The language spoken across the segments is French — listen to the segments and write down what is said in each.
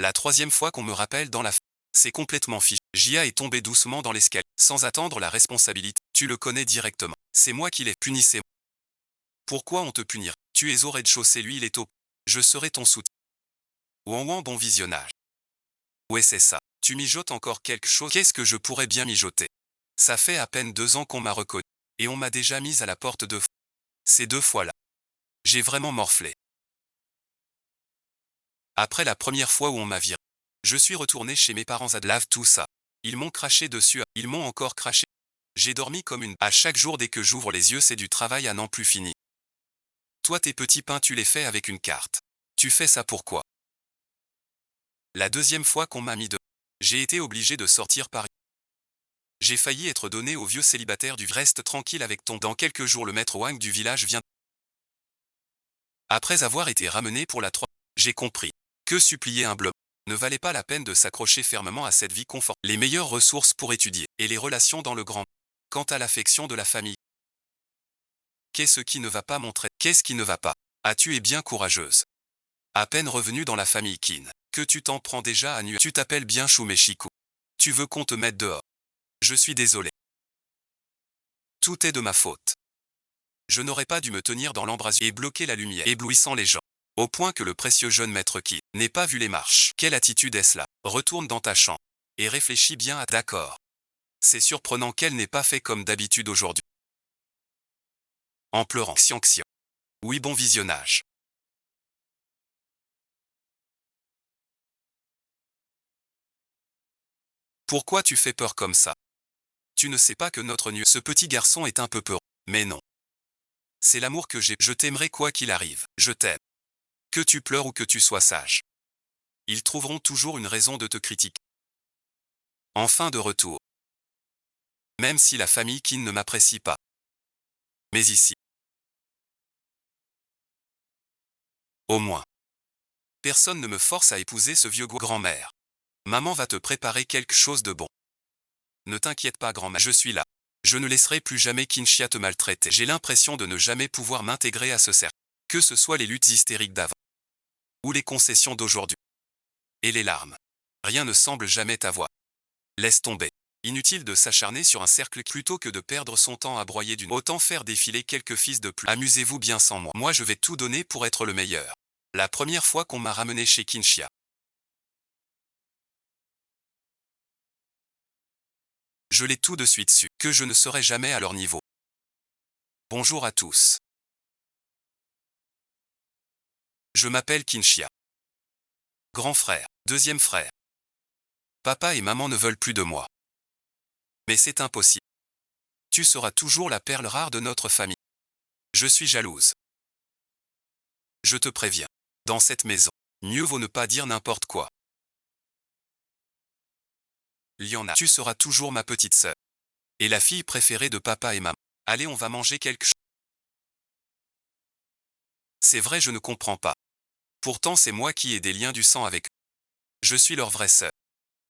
La troisième fois qu'on me rappelle dans la c'est complètement fichu. Jia est tombé doucement dans l'escalier, sans attendre la responsabilité. Tu le connais directement. C'est moi qui l'ai. Punissez-moi. Pourquoi on te punira? Tu es au rez-de-chaussée, lui il est au... Je serai ton soutien. Ouan, bon visionnage. Ouais, c'est ça. Tu mijotes encore quelque chose? Qu'est-ce que je pourrais bien mijoter? Ça fait à peine 2 ans qu'on m'a reconnu. Et on m'a déjà mise à la porte 2 fois. Ces 2 fois-là, j'ai vraiment morflé. Après la première fois où on m'a viré, je suis retourné chez mes parents à lave tout ça. Ils m'ont craché dessus, ils m'ont encore craché. J'ai dormi comme une... À chaque jour dès que j'ouvre les yeux, c'est du travail à n'en plus fini. Toi tes petits pains tu les fais avec une carte. Tu fais ça pourquoi? La deuxième fois qu'on m'a mis de... J'ai été obligé de sortir par... J'ai failli être donné au vieux célibataire du reste tranquille avec ton... Dans quelques jours le maître Wang du village vient... Après avoir été ramené pour la 3... J'ai compris que supplier un bloc ne valait pas la peine de s'accrocher fermement à cette vie confortable. Les meilleures ressources pour étudier et les relations dans le grand. Quant à l'affection de la famille, qu'est-ce qui ne va pas montrer? Qu'est-ce qui ne va pas? Ah, tu es bien courageuse. À peine revenue dans la famille Qin, que tu t'en prends déjà à nu. Tu t'appelles bien Shumechiku. Tu veux qu'on te mette dehors? Je suis désolé. Tout est de ma faute. Je n'aurais pas dû me tenir dans l'embrasure et bloquer la lumière, éblouissant les gens. Au point que le précieux jeune maître qui n'ait pas vu les marches. Quelle attitude est-ce là? Retourne dans ta chambre. Et réfléchis bien à... D'accord. C'est surprenant qu'elle n'ait pas fait comme d'habitude aujourd'hui. En pleurant. Xian. Oui, bon visionnage. Pourquoi tu fais peur comme ça? Tu ne sais pas que notre ce petit garçon est un peu peureux. Mais non. C'est l'amour que j'ai. Je t'aimerai quoi qu'il arrive. Je t'aime. Que tu pleures ou que tu sois sage. Ils trouveront toujours une raison de te critiquer. Enfin de retour. Même si la famille Qin ne m'apprécie pas. Mais ici. Au moins. Personne ne me force à épouser ce vieux grand-mère. Maman va te préparer quelque chose de bon. Ne t'inquiète pas grand-mère, je suis là. Je ne laisserai plus jamais Qinxia te maltraiter. J'ai l'impression de ne jamais pouvoir m'intégrer à ce cercle. Que ce soit les luttes hystériques d'avant. Ou les concessions d'aujourd'hui. Et les larmes. Rien ne semble jamais t'avoir. Laisse tomber. Inutile de s'acharner sur un cercle plutôt que de perdre son temps à broyer d'une... Autant faire défiler quelques fils de plus. Amusez-vous bien sans moi. Moi je vais tout donner pour être le meilleur. La première fois qu'on m'a ramené chez Qinxia. Je l'ai tout de suite su, que je ne serai jamais à leur niveau. Bonjour à tous. Je m'appelle Qinxia. Grand frère, deuxième frère. Papa et maman ne veulent plus de moi. Mais c'est impossible. Tu seras toujours la perle rare de notre famille. Je suis jalouse. Je te préviens. Dans cette maison, mieux vaut ne pas dire n'importe quoi. Liana, tu seras toujours ma petite sœur. Et la fille préférée de papa et maman. Allez, on va manger quelque chose. C'est vrai, je ne comprends pas. Pourtant, c'est moi qui ai des liens du sang avec eux. Je suis leur vraie sœur.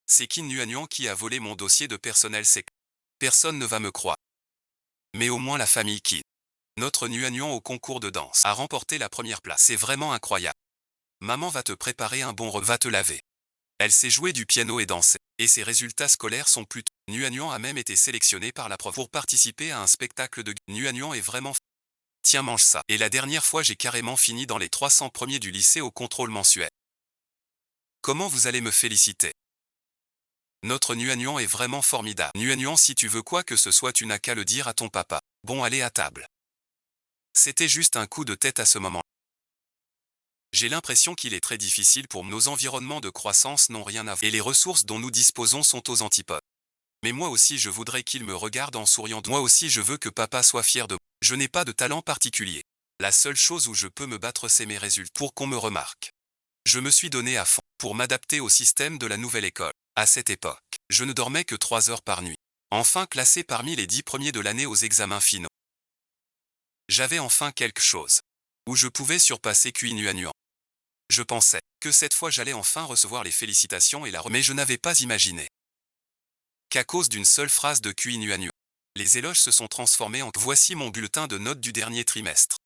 C'est Qin Yuanyuan qui a volé mon dossier de personnel secret. Personne ne va me croire. Mais au moins la famille Qin. Notre Yuanyuan au concours de danse a remporté la première place. C'est vraiment incroyable. Maman va te préparer un bon repas, va te laver. Elle sait jouer du piano et danser. Et ses résultats scolaires sont plutôt... Yuanyuan a même été sélectionné par la prof pour participer à un spectacle de... Yuanyuan est vraiment... Tiens, mange ça. Et la dernière fois, j'ai carrément fini dans les 300 premiers du lycée au contrôle mensuel. Comment vous allez me féliciter? Notre Yuanyuan est vraiment formidable. Yuanyuan, si tu veux quoi que ce soit, tu n'as qu'à le dire à ton papa. Bon, allez à table. C'était juste un coup de tête à ce moment. J'ai l'impression qu'il est très difficile pour nos environnements de croissance n'ont rien à voir. Et les ressources dont nous disposons sont aux antipodes. Mais moi aussi je voudrais qu'il me regarde en souriant. Moi aussi je veux que papa soit fier de moi. Je n'ai pas de talent particulier. La seule chose où je peux me battre c'est mes résultats pour qu'on me remarque. Je me suis donné à fond pour m'adapter au système de la nouvelle école. À cette époque, je ne dormais que 3 heures par nuit. Enfin classé parmi les 10 premiers de l'année aux examens finaux. J'avais enfin quelque chose où je pouvais surpasser Qin Yuanyuan. Je pensais que cette fois j'allais enfin recevoir les félicitations et mais je n'avais pas imaginé qu'à cause d'une seule phrase de Qin Yuanyuan, les éloges se sont transformés en « Voici mon bulletin de notes du dernier trimestre.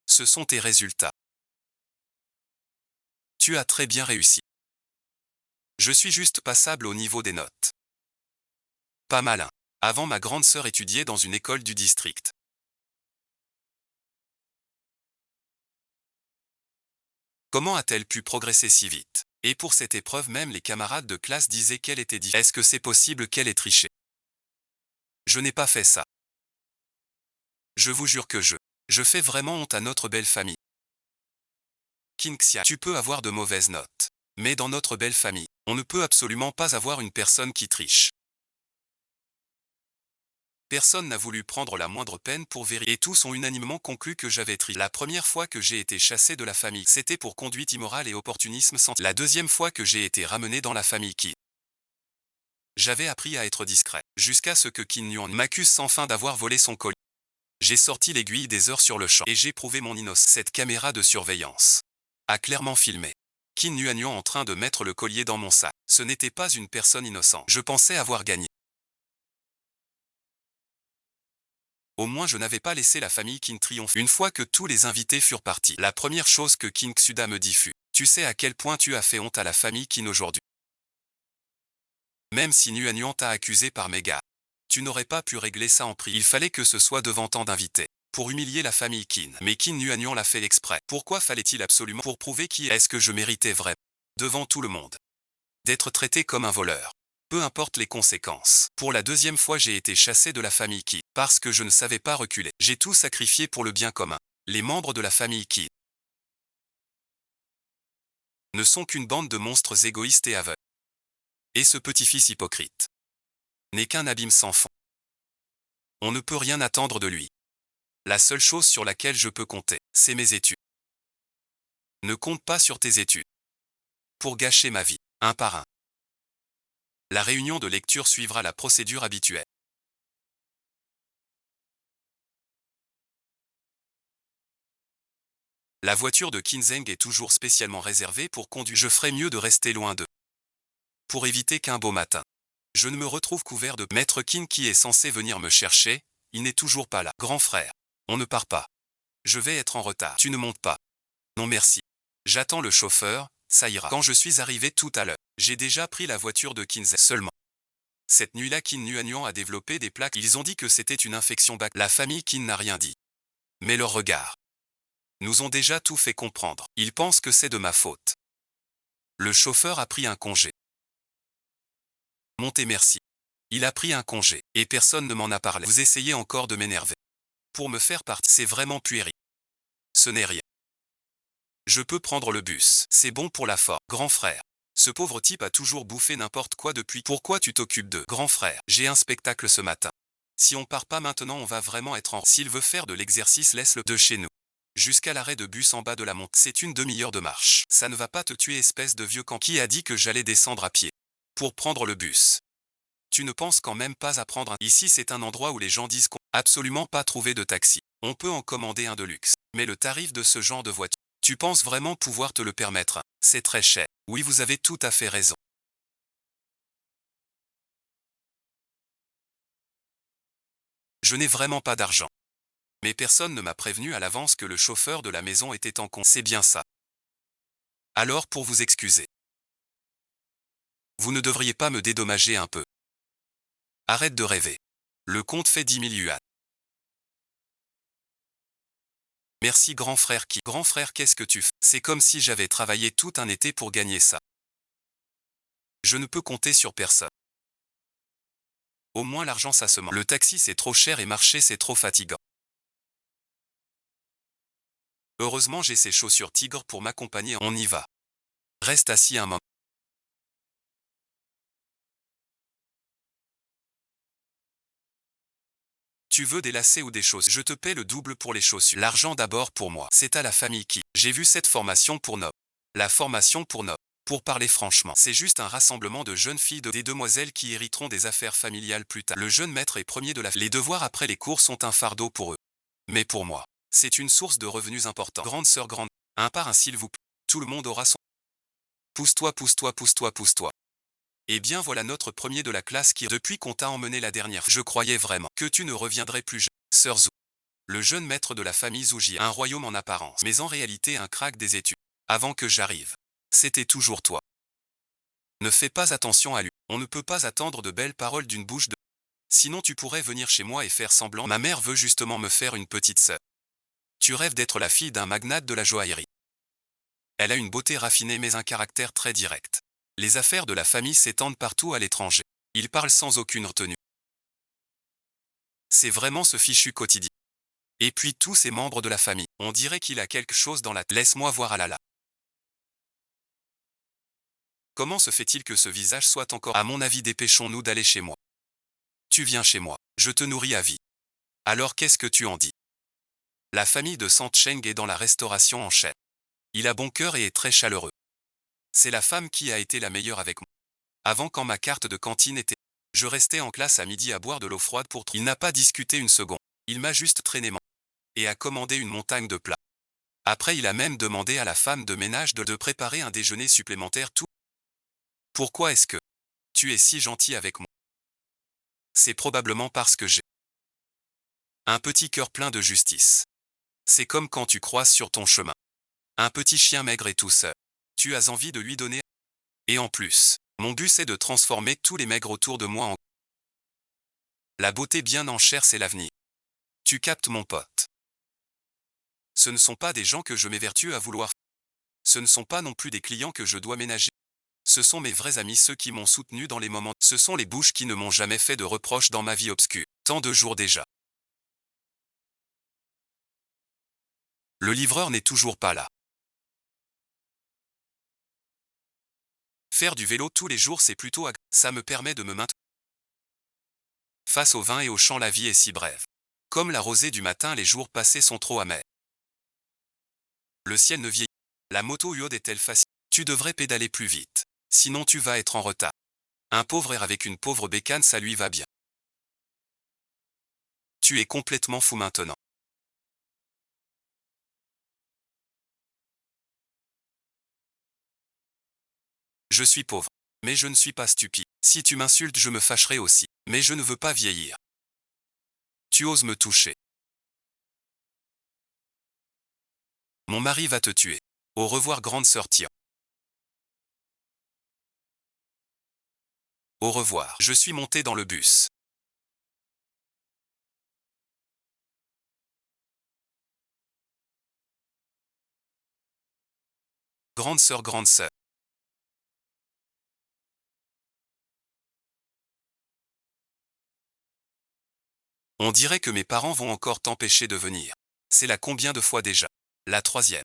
Ce sont tes résultats. Tu as très bien réussi. Je suis juste passable au niveau des notes. Pas malin. Avant, ma grande sœur étudiait dans une école du district. Comment a-t-elle pu progresser si vite? Et pour cette épreuve même les camarades de classe disaient qu'elle était difficile. Est-ce que c'est possible qu'elle ait triché? Je n'ai pas fait ça. Je vous jure que je fais vraiment honte à notre belle famille. Kinxia, tu peux avoir de mauvaises notes. Mais dans notre belle famille, on ne peut absolument pas avoir une personne qui triche. Personne n'a voulu prendre la moindre peine pour vérifier et tous ont unanimement conclu que j'avais triché. La première fois que j'ai été chassé de la famille, c'était pour conduite immorale et opportunisme sans. La deuxième fois que j'ai été ramené dans la famille Qi, j'avais appris à être discret, jusqu'à ce que Qin Yuan m'accuse sans fin d'avoir volé son collier. J'ai sorti l'aiguille des heures sur le champ et j'ai prouvé mon innocence. Cette caméra de surveillance a clairement filmé Qin Yuan en train de mettre le collier dans mon sac. Ce n'était pas une personne innocente. Je pensais avoir gagné. Au moins je n'avais pas laissé la famille Qin triompher. Une fois que tous les invités furent partis, la première chose que King Xuda me dit fut « Tu sais à quel point tu as fait honte à la famille Qin aujourd'hui. Même si Nuanyuan t'a accusé par mes gars, tu n'aurais pas pu régler ça en prix. Il fallait que ce soit devant tant d'invités. Pour humilier la famille Qin. Mais Qin Nuanyuan l'a fait exprès. Pourquoi fallait-il absolument pour prouver qui est-ce que je méritais vraiment, devant tout le monde, d'être traité comme un voleur? Peu importe les conséquences. Pour la deuxième fois j'ai été chassé de la famille Qi, parce que je ne savais pas reculer. J'ai tout sacrifié pour le bien commun. Les membres de la famille Qi ne sont qu'une bande de monstres égoïstes et aveugles. Et ce petit-fils hypocrite n'est qu'un abîme sans fond. On ne peut rien attendre de lui. La seule chose sur laquelle je peux compter, c'est mes études. Ne compte pas sur tes études pour gâcher ma vie, un par un. La réunion de lecture suivra la procédure habituelle. La voiture de Kinzeng est toujours spécialement réservée pour conduire. Je ferais mieux de rester loin d'eux. Pour éviter qu'un beau matin, je ne me retrouve couvert de Maître Qin qui est censé venir me chercher, il n'est toujours pas là. Grand frère, on ne part pas. Je vais être en retard. Tu ne montes pas. Non merci. J'attends le chauffeur, ça ira. Quand je suis arrivé tout à l'heure, j'ai déjà pris la voiture de Kinzeng. Seulement, cette nuit-là Qin Nuanyuan a développé des plaques. Ils ont dit que c'était une infection bactérienne. La famille Qin n'a rien dit. Mais leurs regards nous ont déjà tout fait comprendre. Ils pensent que c'est de ma faute. Le chauffeur a pris un congé. Montez merci. Il a pris un congé, et personne ne m'en a parlé. Vous essayez encore de m'énerver. Pour me faire partir, c'est vraiment puéril. Ce n'est rien. Je peux prendre le bus. C'est bon pour la forme. Grand frère. Ce pauvre type a toujours bouffé n'importe quoi depuis. Pourquoi tu t'occupes de grand frère? J'ai un spectacle ce matin. Si on part pas maintenant, on va vraiment être en. S'il veut faire de l'exercice, laisse-le de chez nous. Jusqu'à l'arrêt de bus en bas de la montée. C'est une demi-heure de marche. Ça ne va pas te tuer, espèce de vieux camp. Qui a dit que j'allais descendre à pied pour prendre le bus? Tu ne penses quand même pas à prendre un. Ici, c'est un endroit où les gens disent qu'on absolument pas trouvé de taxi. On peut en commander un de luxe. Mais le tarif de ce genre de voiture, tu penses vraiment pouvoir te le permettre? C'est très cher. Oui, vous avez tout à fait raison. Je n'ai vraiment pas d'argent. Mais personne ne m'a prévenu à l'avance que le chauffeur de la maison était en congé. C'est bien ça. Alors pour vous excuser, vous ne devriez pas me dédommager un peu. Arrête de rêver. Le compte fait 10 000 yuan. Merci grand frère qui. Grand frère, qu'est-ce que tu fais? C'est comme si j'avais travaillé tout un été pour gagner ça. Je ne peux compter sur personne. Au moins l'argent ça se mange. Le taxi c'est trop cher et marcher c'est trop fatigant. Heureusement j'ai ces chaussures tigre pour m'accompagner. On y va. Reste assis un moment. Tu veux des lacets ou des chaussures? Je te paie le double pour les chaussures. L'argent d'abord pour moi. C'est à la famille qui. J'ai vu cette formation pour Nob. La formation pour Nob. Pour parler franchement, c'est juste un rassemblement de jeunes filles des demoiselles qui hériteront des affaires familiales plus tard. Le jeune maître est premier de la. Les devoirs après les cours sont un fardeau pour eux. Mais pour moi, c'est une source de revenus importants. Grande sœur grande. Un par un s'il vous plaît. Tout le monde aura son. Pousse-toi, pousse-toi, pousse-toi, pousse-toi. Eh bien voilà notre premier de la classe qui, depuis qu'on t'a emmené la dernière, je croyais vraiment que tu ne reviendrais plus jamais. Sœur Zhou. Le jeune maître de la famille Zouji a un royaume en apparence, mais en réalité un crack des études. Avant que j'arrive. C'était toujours toi. Ne fais pas attention à lui. On ne peut pas attendre de belles paroles d'une bouche de... Sinon tu pourrais venir chez moi et faire semblant. Ma mère veut justement me faire une petite sœur. Tu rêves d'être la fille d'un magnate de la joaillerie. Elle a une beauté raffinée mais un caractère très direct. Les affaires de la famille s'étendent partout à l'étranger. Il parle sans aucune retenue. C'est vraiment ce fichu quotidien. Et puis tous ces membres de la famille. On dirait qu'il a quelque chose dans la tête. Laisse-moi voir Alala. Comment se fait-il que ce visage soit encore... À mon avis, dépêchons-nous d'aller chez moi. Tu viens chez moi. Je te nourris à vie. Alors qu'est-ce que tu en dis? La famille de Sant Cheng est dans la restauration en chaîne. Il a bon cœur et est très chaleureux. C'est la femme qui a été la meilleure avec moi. Avant, quand ma carte de cantine était... Je restais en classe à midi à boire de l'eau froide pour... Il n'a pas discuté une seconde. Il m'a juste traîné et a commandé une montagne de plats. Après, il a même demandé à la femme de ménage de préparer un déjeuner supplémentaire. Tout. Pourquoi est-ce que tu es si gentil avec moi? C'est probablement parce que j'ai un petit cœur plein de justice. C'est comme quand tu croises sur ton chemin un petit chien maigre et tout seul. Tu as envie de lui donner. Et en plus, mon but c'est de transformer tous les maigres autour de moi en... La beauté bien en chair, c'est l'avenir. Tu captes, mon pote. Ce ne sont pas des gens que je m'évertue à vouloir. Ce ne sont pas non plus des clients que je dois ménager. Ce sont mes vrais amis, ceux qui m'ont soutenu dans les moments. Ce sont les bouches qui ne m'ont jamais fait de reproches dans ma vie obscure. Tant de jours déjà. Le livreur n'est toujours pas là. Faire du vélo tous les jours, c'est plutôt agréable. Ça me permet de me maintenir. Face au vin et au chant, la vie est si brève. Comme la rosée du matin, les jours passés sont trop amers. Le ciel ne vieillit. La moto iode est-elle facile? Tu devrais pédaler plus vite. Sinon tu vas être en retard. Un pauvre air avec une pauvre bécane, ça lui va bien. Tu es complètement fou maintenant. Je suis pauvre. Mais je ne suis pas stupide. Si tu m'insultes, je me fâcherai aussi. Mais je ne veux pas vieillir. Tu oses me toucher. Mon mari va te tuer. Au revoir, grande sœur Tia. Au revoir. Je suis monté dans le bus. Grande sœur, grande sœur. On dirait que mes parents vont encore t'empêcher de venir. C'est la combien de fois déjà? La troisième.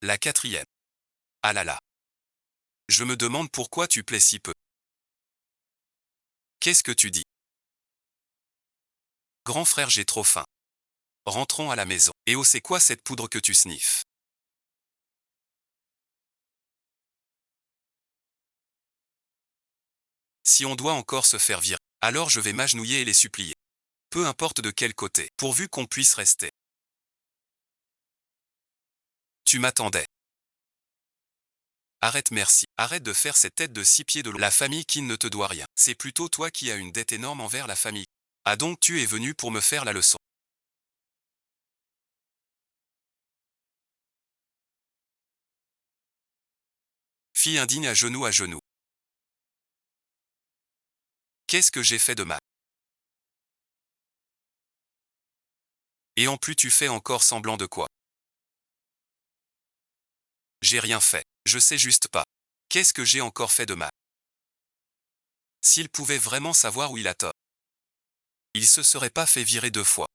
La quatrième. Ah là là. Je me demande pourquoi tu plais si peu. Qu'est-ce que tu dis? Grand frère, j'ai trop faim. Rentrons à la maison. Et oh, c'est quoi cette poudre que tu sniffes? Si on doit encore se faire virer, alors je vais m'agenouiller et les supplier. Peu importe de quel côté, pourvu qu'on puisse rester. Tu m'attendais. Arrête, merci. Arrête de faire cette tête de 6 pieds de long. La famille qui ne te doit rien. C'est plutôt toi qui as une dette énorme envers la famille. Ah donc tu es venu pour me faire la leçon. Fille indigne à genoux à genoux. Qu'est-ce que j'ai fait de mal? Et en plus tu fais encore semblant de quoi? J'ai rien fait. Je sais juste pas. Qu'est-ce que j'ai encore fait de mal? S'il pouvait vraiment savoir où il a tort, il se serait pas fait virer 2 fois.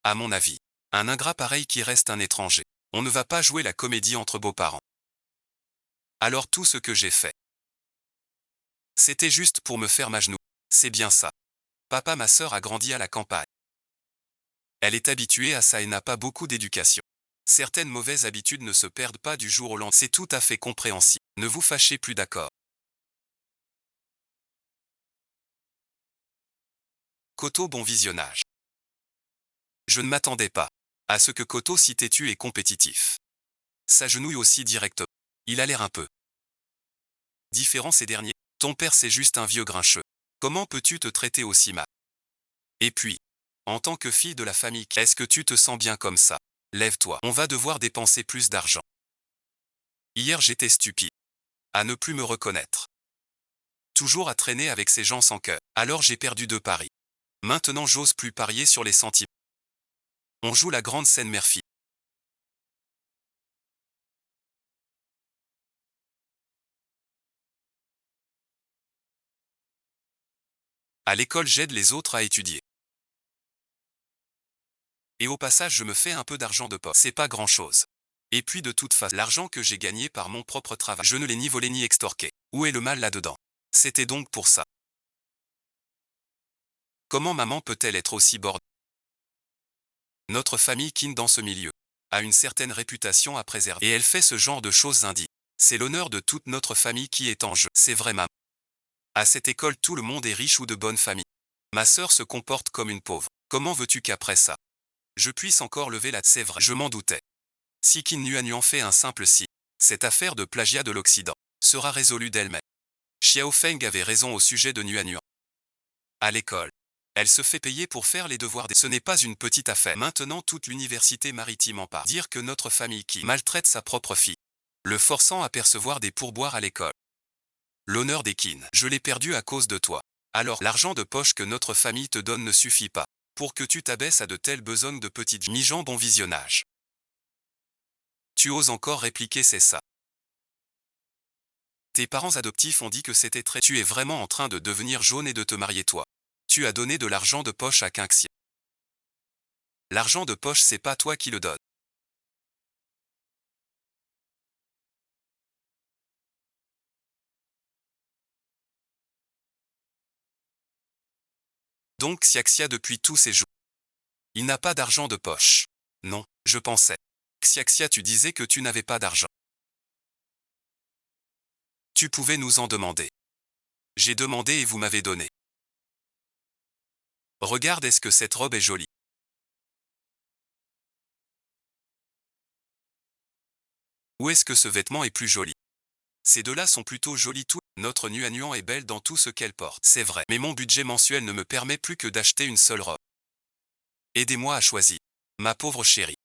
À mon avis. Un ingrat pareil qui reste un étranger. On ne va pas jouer la comédie entre beaux-parents. Alors tout ce que j'ai fait, c'était juste pour me faire ma genou. C'est bien ça. Papa, ma sœur a grandi à la campagne. Elle est habituée à ça et n'a pas beaucoup d'éducation. Certaines mauvaises habitudes ne se perdent pas du jour au lendemain. C'est tout à fait compréhensible. Ne vous fâchez plus, d'accord. Koto, bon visionnage. Je ne m'attendais pas à ce que Koto, si têtu et compétitif, s'agenouille aussi directement. Il a l'air un peu différent ces derniers. Ton père, c'est juste un vieux grincheux. Comment peux-tu te traiter aussi mal? Et puis, en tant que fille de la famille, est-ce que tu te sens bien comme ça? Lève-toi, on va devoir dépenser plus d'argent. Hier j'étais stupide. À ne plus me reconnaître. Toujours à traîner avec ces gens sans cœur. Alors j'ai perdu 2 paris. Maintenant j'ose plus parier sur les sentiments. On joue la grande scène mère-fille. À l'école j'aide les autres à étudier. Et au passage je me fais un peu d'argent de poche. C'est pas grand chose. Et puis de toute façon, l'argent que j'ai gagné par mon propre travail, je ne l'ai ni volé ni extorqué. Où est le mal là-dedans? C'était donc pour ça. Comment maman peut-elle être aussi bordée? Notre famille Kin dans ce milieu a une certaine réputation à préserver. Et elle fait ce genre de choses indignes. C'est l'honneur de toute notre famille qui est en jeu. C'est vrai maman. À cette école tout le monde est riche ou de bonne famille. Ma sœur se comporte comme une pauvre. Comment veux-tu qu'après ça, je puisse encore lever la... C'est vrai, je m'en doutais. Si Qin Yuan en fait un simple si, cette affaire de plagiat de l'Occident sera résolue d'elle-même. Xiao Feng avait raison au sujet de Yuan. À l'école, elle se fait payer pour faire les devoirs Ce n'est pas une petite affaire. Maintenant toute l'université maritime en parle. Dire que notre famille qui maltraite sa propre fille, le forçant à percevoir des pourboires à l'école. L'honneur des Qin, je l'ai perdu à cause de toi. Alors l'argent de poche que notre famille te donne ne suffit pas pour que tu t'abaisses à de telles besognes de petites mi-gens. Bon visionnage. Tu oses encore répliquer c'est ça. Tes parents adoptifs ont dit que c'était très... Tu es vraiment en train de devenir jaune et de te marier toi. Tu as donné de l'argent de poche à Qingxia. L'argent de poche c'est pas toi qui le donnes. Donc Xiaxia depuis tous ces jours. Il n'a pas d'argent de poche. Non, je pensais. Xiaxia tu disais que tu n'avais pas d'argent. Tu pouvais nous en demander. J'ai demandé et vous m'avez donné. Regarde est-ce que cette robe est jolie. Ou est-ce que ce vêtement est plus joli? Ces deux-là sont plutôt jolis tout. Notre Nuan est belle dans tout ce qu'elle porte. C'est vrai. Mais mon budget mensuel ne me permet plus que d'acheter une seule robe. Aidez-moi à choisir. Ma pauvre chérie.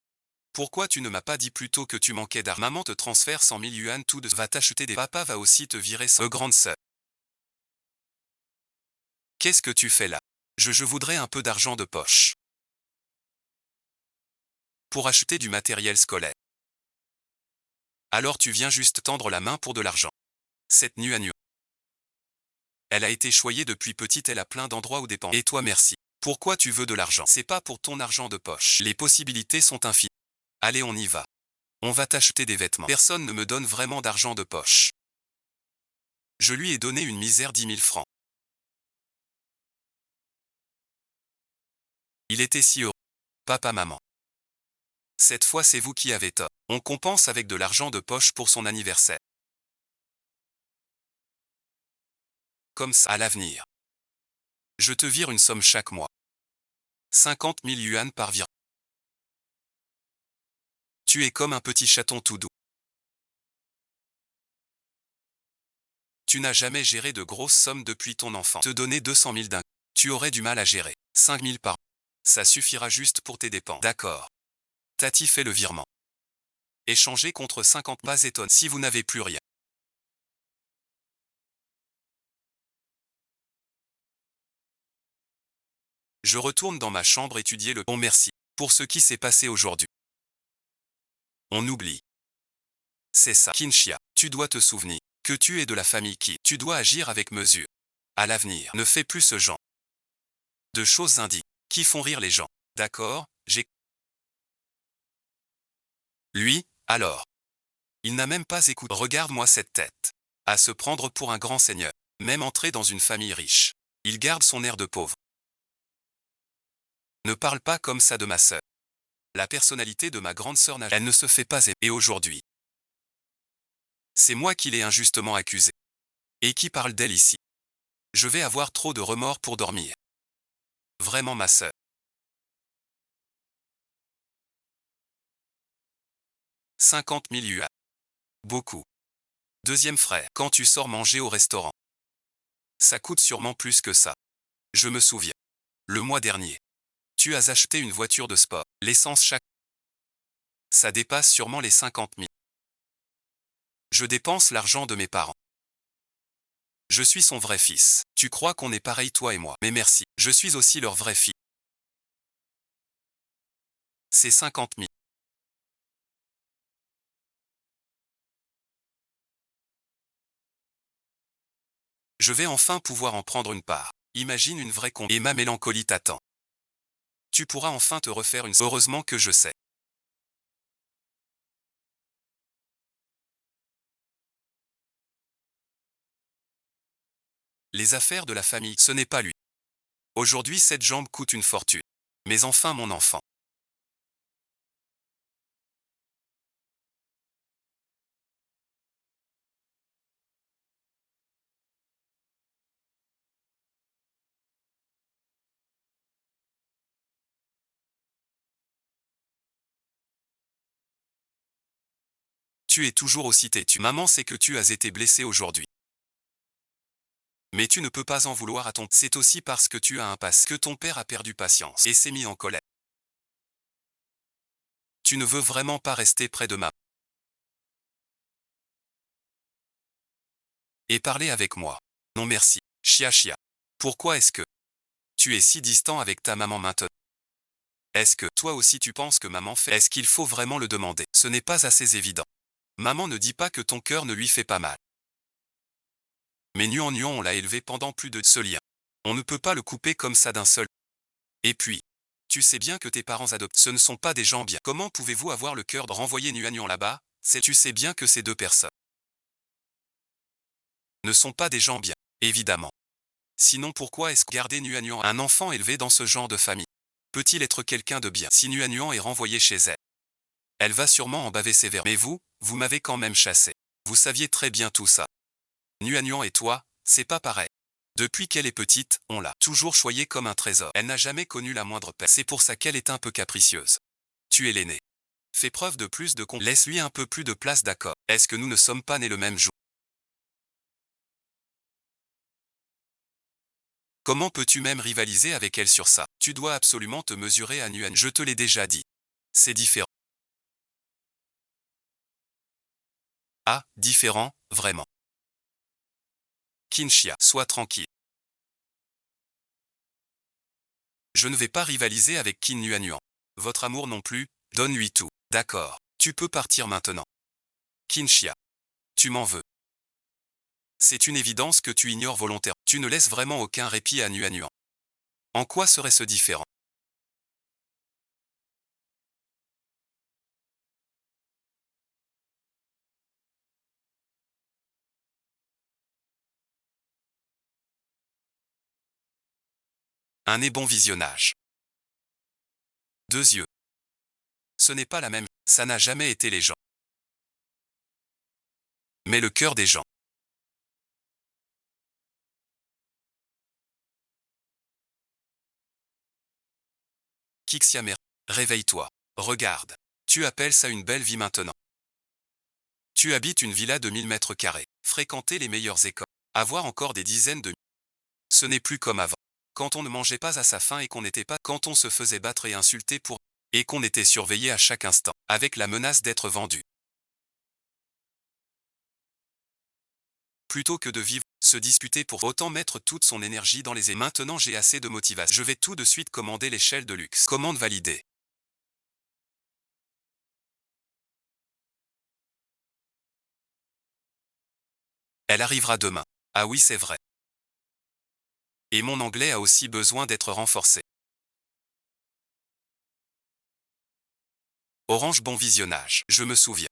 Pourquoi tu ne m'as pas dit plus tôt que tu manquais d'argent? Maman te transfère 100 000 yuan tout de... Va t'acheter des... Papa va aussi te virer sans... grande sœur. Qu'est-ce que tu fais là? Je voudrais un peu d'argent de poche. Pour acheter du matériel scolaire. Alors tu viens juste tendre la main pour de l'argent. Cette Nuan. Elle a été choyée depuis petite, elle a plein d'endroits où dépenser. Et toi merci. Pourquoi tu veux de l'argent? C'est pas pour ton argent de poche. Les possibilités sont infinies. Allez on y va. On va t'acheter des vêtements. Personne ne me donne vraiment d'argent de poche. Je lui ai donné une misère 10 000 francs. Il était si heureux. Papa, maman. Cette fois c'est vous qui avez tort. On compense avec de l'argent de poche pour son anniversaire. Comme ça à l'avenir. Je te vire une somme chaque mois. 50 000 yuan par virement. Tu es comme un petit chaton tout doux. Tu n'as jamais géré de grosses sommes depuis ton enfant. Te donner 200 000 d'un coup. Tu aurais du mal à gérer. 5 000 par an. Ça suffira juste pour tes dépenses. D'accord. Tati fait le virement. Échanger contre 50 pas étonne si vous n'avez plus rien. Je retourne dans ma chambre étudier le... Bon merci. Pour ce qui s'est passé aujourd'hui. On oublie. C'est ça. Qinxia, tu dois te souvenir que tu es de la famille qui... Tu dois agir avec mesure. À l'avenir, ne fais plus ce genre de choses indignes qui font rire les gens. D'accord, j'ai... Lui, alors. Il n'a même pas écouté. Regarde-moi cette tête. À se prendre pour un grand seigneur. Même entré dans une famille riche. Il garde son air de pauvre. Ne parle pas comme ça de ma sœur. La personnalité de ma grande sœur n'a... Elle ne se fait pas aimer. Et aujourd'hui, c'est moi qui l'ai injustement accusée. Et qui parle d'elle ici. Je vais avoir trop de remords pour dormir. Vraiment ma sœur. 50 000 yuan. Beaucoup. Deuxième frère, quand tu sors manger au restaurant. Ça coûte sûrement plus que ça. Je me souviens. Le mois dernier. Tu as acheté une voiture de sport. L'essence chaque... Ça dépasse sûrement les 50 000. Je dépense l'argent de mes parents. Je suis son vrai fils. Tu crois qu'on est pareil toi et moi. Mais merci, je suis aussi leur vraie fille. C'est 50 000. Je vais enfin pouvoir en prendre une part. Imagine une vraie con. Et ma mélancolie t'attend. Tu pourras enfin te refaire une... Heureusement que je sais. Les affaires de la famille, ce n'est pas lui. Aujourd'hui, cette jambe coûte une fortune. Mais enfin mon enfant. Tu es toujours aussi têtu. Maman sait que tu as été blessé aujourd'hui. Mais tu ne peux pas en vouloir à ton... C'est aussi parce que tu as un passé que ton père a perdu patience et s'est mis en colère. Tu ne veux vraiment pas rester près de maman. Et parler avec moi. Non merci. Chia chia. Pourquoi est-ce que tu es si distant avec ta maman maintenant? Est-ce que toi aussi tu penses que maman fait? Est-ce qu'il faut vraiment le demander? Ce n'est pas assez évident. Maman ne dit pas que ton cœur ne lui fait pas mal. Mais Nuan Nuan on l'a élevé pendant plus de ce lien. On ne peut pas le couper comme ça d'un seul. Et puis, tu sais bien que tes parents adoptent, ce ne sont pas des gens bien. Comment pouvez-vous avoir le cœur de renvoyer Nuan Nuan là-bas? Tu sais bien que ces deux personnes ne sont pas des gens bien, évidemment. Sinon pourquoi est-ce que garder Nuan Nuan, un enfant élevé dans ce genre de famille? Peut-il être quelqu'un de bien? Si Nuan Nuan est renvoyé chez elle, elle va sûrement en baver sévère. Mais vous m'avez quand même chassé. Vous saviez très bien tout ça. Nuan Nuan et toi, c'est pas pareil. Depuis qu'elle est petite, on l'a toujours choyée comme un trésor. Elle n'a jamais connu la moindre peine. C'est pour ça qu'elle est un peu capricieuse. Tu es l'aîné. Fais preuve de plus de laisse-lui un peu plus de place, d'accord? Est-ce que nous ne sommes pas nés le même jour? Comment peux-tu même rivaliser avec elle sur ça? Tu dois absolument te mesurer à Nuan. Je te l'ai déjà dit. C'est différent. Ah, différent, vraiment. Kinshia, sois tranquille. Je ne vais pas rivaliser avec Kin Nuan Nuan. Votre amour non plus, donne-lui tout. D'accord. Tu peux partir maintenant. Kinshia. Tu m'en veux. C'est une évidence que tu ignores volontairement. Tu ne laisses vraiment aucun répit à Nuan Nuan. En quoi serait-ce différent? Un et bon visionnage. Deux yeux. Ce n'est pas la même. Ça n'a jamais été les gens. Mais le cœur des gens. Kixiamer. Réveille-toi. Regarde. Tu appelles ça une belle vie maintenant. Tu habites une villa de 1000 m². Fréquenter les meilleures écoles. Avoir encore des dizaines de... Ce n'est plus comme avant. Quand on ne mangeait pas à sa faim et qu'on n'était pas... Quand on se faisait battre et insulter pour... Et qu'on était surveillé à chaque instant. Avec la menace d'être vendu. Plutôt que de vivre, se disputer pour autant mettre toute son énergie dans les... Et maintenant j'ai assez de motivation. Je vais tout de suite commander l'échelle de luxe. Commande validée. Elle arrivera demain. Ah oui c'est vrai. Et mon anglais a aussi besoin d'être renforcé. Orange bon visionnage. Je me souviens.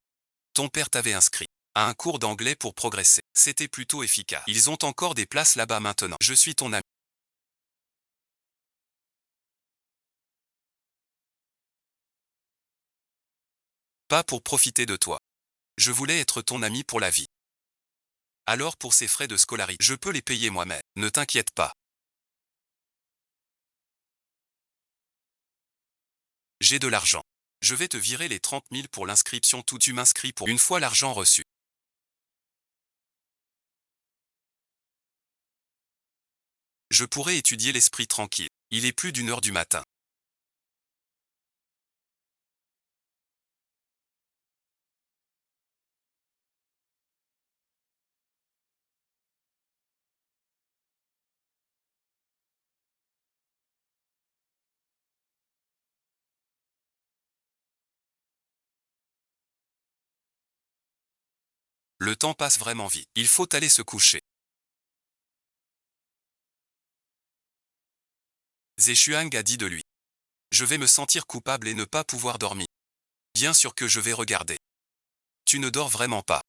Ton père t'avait inscrit à un cours d'anglais pour progresser. C'était plutôt efficace. Ils ont encore des places là-bas maintenant. Je suis ton ami. Pas pour profiter de toi. Je voulais être ton ami pour la vie. Alors pour ces frais de scolarité, je peux les payer moi-même. Ne t'inquiète pas. J'ai de l'argent. Je vais te virer les 30 000 pour l'inscription. Tout tu m'inscris pour une fois l'argent reçu. Je pourrais étudier l'esprit tranquille. Il est plus d'1 heure du matin. Le temps passe vraiment vite. Il faut aller se coucher. Zeshuang a dit de lui. Je vais me sentir coupable et ne pas pouvoir dormir. Bien sûr que je vais regarder. Tu ne dors vraiment pas.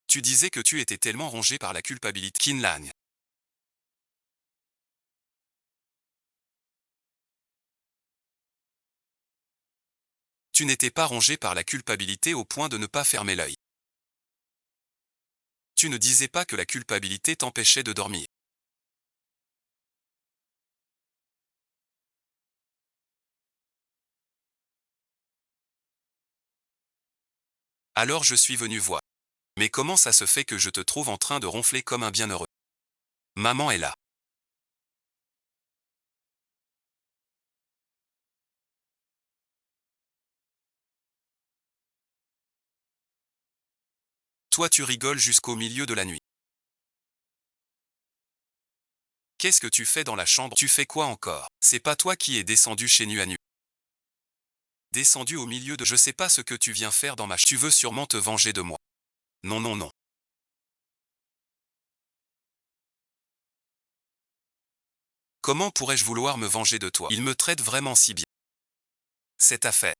Tu disais que tu étais tellement rongé par la culpabilité. Qin Lang. Tu n'étais pas rongé par la culpabilité au point de ne pas fermer l'œil. Tu ne disais pas que la culpabilité t'empêchait de dormir. Alors je suis venu voir. Mais comment ça se fait que je te trouve en train de ronfler comme un bienheureux? Maman est là. Toi tu rigoles jusqu'au milieu de la nuit. Qu'est-ce que tu fais dans la chambre? Tu fais quoi encore? C'est pas toi qui es descendu chez Nuanu. Descendu au milieu de... Je sais pas ce que tu viens faire dans ma... Tu veux sûrement te venger de moi. Non non non. Comment pourrais-je vouloir me venger de toi? Il me traite vraiment si bien. Cette affaire.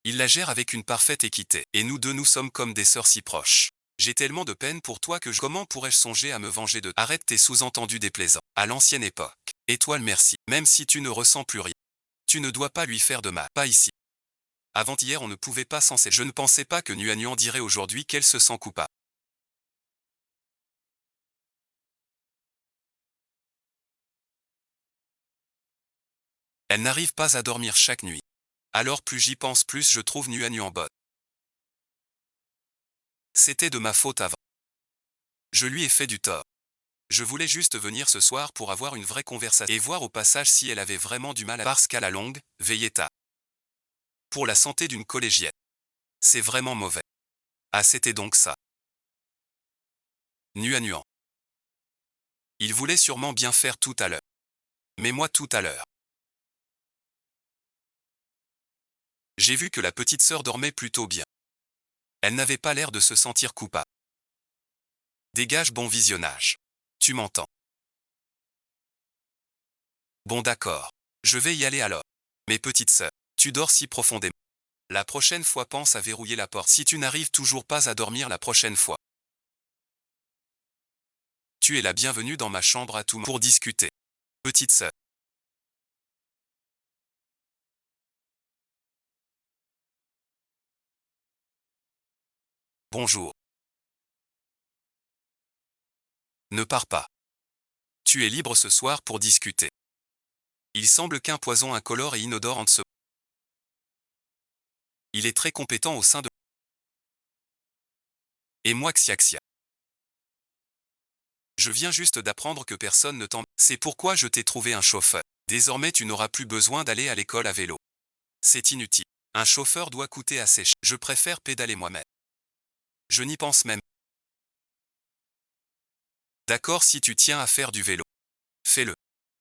Il la gère avec une parfaite équité, et nous deux nous sommes comme des sœurs si proches. J'ai tellement de peine pour toi que comment pourrais-je songer à me venger de... Arrête tes sous-entendus déplaisants. À l'ancienne époque. Étoile merci. Même si tu ne ressens plus rien. Tu ne dois pas lui faire de mal. Pas ici. Avant-hier on ne pouvait pas s'en... Je ne pensais pas que Nuanyuan dirait aujourd'hui qu'elle se sent coupable. Elle n'arrive pas à dormir chaque nuit. Alors plus j'y pense plus je trouve Nuanyuan bonne. C'était de ma faute avant. Je lui ai fait du tort. Je voulais juste venir ce soir pour avoir une vraie conversation et voir au passage si elle avait vraiment du mal à... Parce qu'à la longue, Veilleta. Pour la santé d'une collégienne. C'est vraiment mauvais. Ah c'était donc ça. Nuanyuan. Il voulait sûrement bien faire tout à l'heure. Mais moi tout à l'heure. J'ai vu que la petite sœur dormait plutôt bien. Elle n'avait pas l'air de se sentir coupable. Dégage bon visionnage. Tu m'entends? Bon d'accord. Je vais y aller alors. Mes petites sœurs, tu dors si profondément. La prochaine fois pense à verrouiller la porte si tu n'arrives toujours pas à dormir la prochaine fois. Tu es la bienvenue dans ma chambre à tout moment pour discuter. Petite sœur. Bonjour. Ne pars pas. Tu es libre ce soir pour discuter. Il semble qu'un poison incolore et inodore en se... Il est très compétent au sein de... Et moi Xiaxia. Je viens juste d'apprendre que personne ne t'en... C'est pourquoi je t'ai trouvé un chauffeur. Désormais tu n'auras plus besoin d'aller à l'école à vélo. C'est inutile. Un chauffeur doit coûter assez cher. Je préfère pédaler moi-même. Je n'y pense même. D'accord si tu tiens à faire du vélo. Fais-le.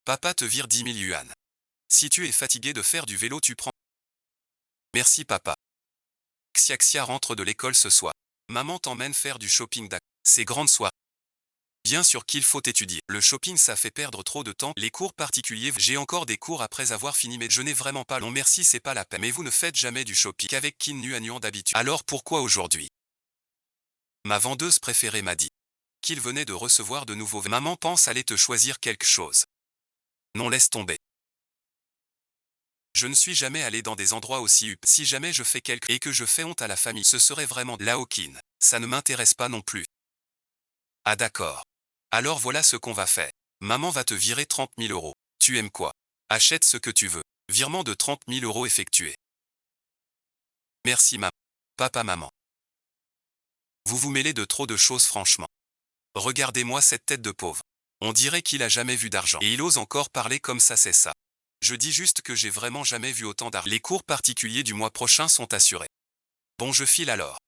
Papa te vire 10 000 yuan. Si tu es fatigué de faire du vélo tu prends... Merci papa. Xiaxia rentre de l'école ce soir. Maman t'emmène faire du shopping d'acc. C'est grande soirée. Bien sûr qu'il faut étudier. Le shopping ça fait perdre trop de temps. Les cours particuliers, j'ai encore des cours après avoir fini mais je n'ai vraiment pas... Non merci c'est pas la peine. Mais vous ne faites jamais du shopping qu'avec Qin Nuanyuan d'habitude. Alors pourquoi aujourd'hui? Ma vendeuse préférée m'a dit qu'il venait de recevoir de nouveaux... Maman pense aller te choisir quelque chose. Non laisse tomber. Je ne suis jamais allé dans des endroits aussi huppés. Si jamais je fais quelque... et que je fais honte à la famille, ce serait vraiment... Laokin. Ça ne m'intéresse pas non plus. Ah d'accord. Alors voilà ce qu'on va faire. Maman va te virer 30 000 euros. Tu aimes quoi? Achète ce que tu veux. Virement de 30 000 euros effectué. Merci maman. Papa maman. Vous vous mêlez de trop de choses franchement. Regardez-moi cette tête de pauvre. On dirait qu'il a jamais vu d'argent. Et il ose encore parler comme ça c'est ça. Je dis juste que j'ai vraiment jamais vu autant d'argent. Les cours particuliers du mois prochain sont assurés. Bon je file alors.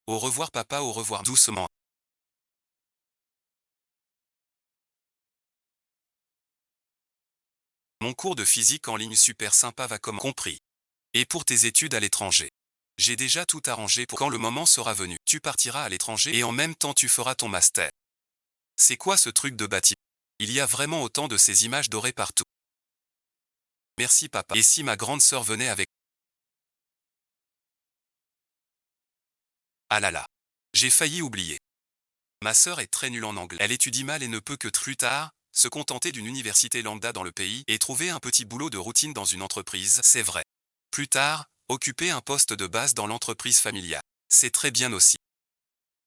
Au revoir papa au revoir doucement. Mon cours de physique en ligne super sympa va comme compris. Et pour tes études à l'étranger? J'ai déjà tout arrangé pour quand le moment sera venu. Tu partiras à l'étranger et en même temps tu feras ton master. C'est quoi ce truc de bâtiment? Il y a vraiment autant de ces images dorées partout. Merci papa. Et si ma grande sœur venait avec... Ah là là. J'ai failli oublier. Ma sœur est très nulle en anglais. Elle étudie mal et ne peut que plus tard se contenter d'une université lambda dans le pays et trouver un petit boulot de routine dans une entreprise, c'est vrai. Plus tard, occuper un poste de base dans l'entreprise familiale. C'est très bien aussi.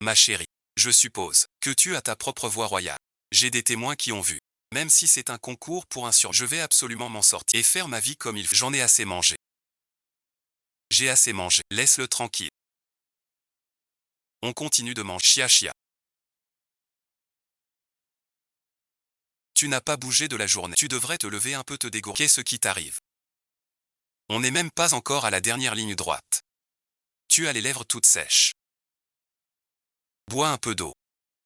Ma chérie, je suppose que tu as ta propre voie royale. J'ai des témoins qui ont vu. Même si c'est un concours pour un je vais absolument m'en sortir et faire ma vie comme il faut. J'en ai assez mangé. J'ai assez mangé. Laisse-le tranquille. On continue de manger. Chia chia. Tu n'as pas bougé de la journée. Tu devrais te lever un peu, te dégourdir. Qu'est-ce qui t'arrive? On n'est même pas encore à la dernière ligne droite. Tu as les lèvres toutes sèches. Bois un peu d'eau.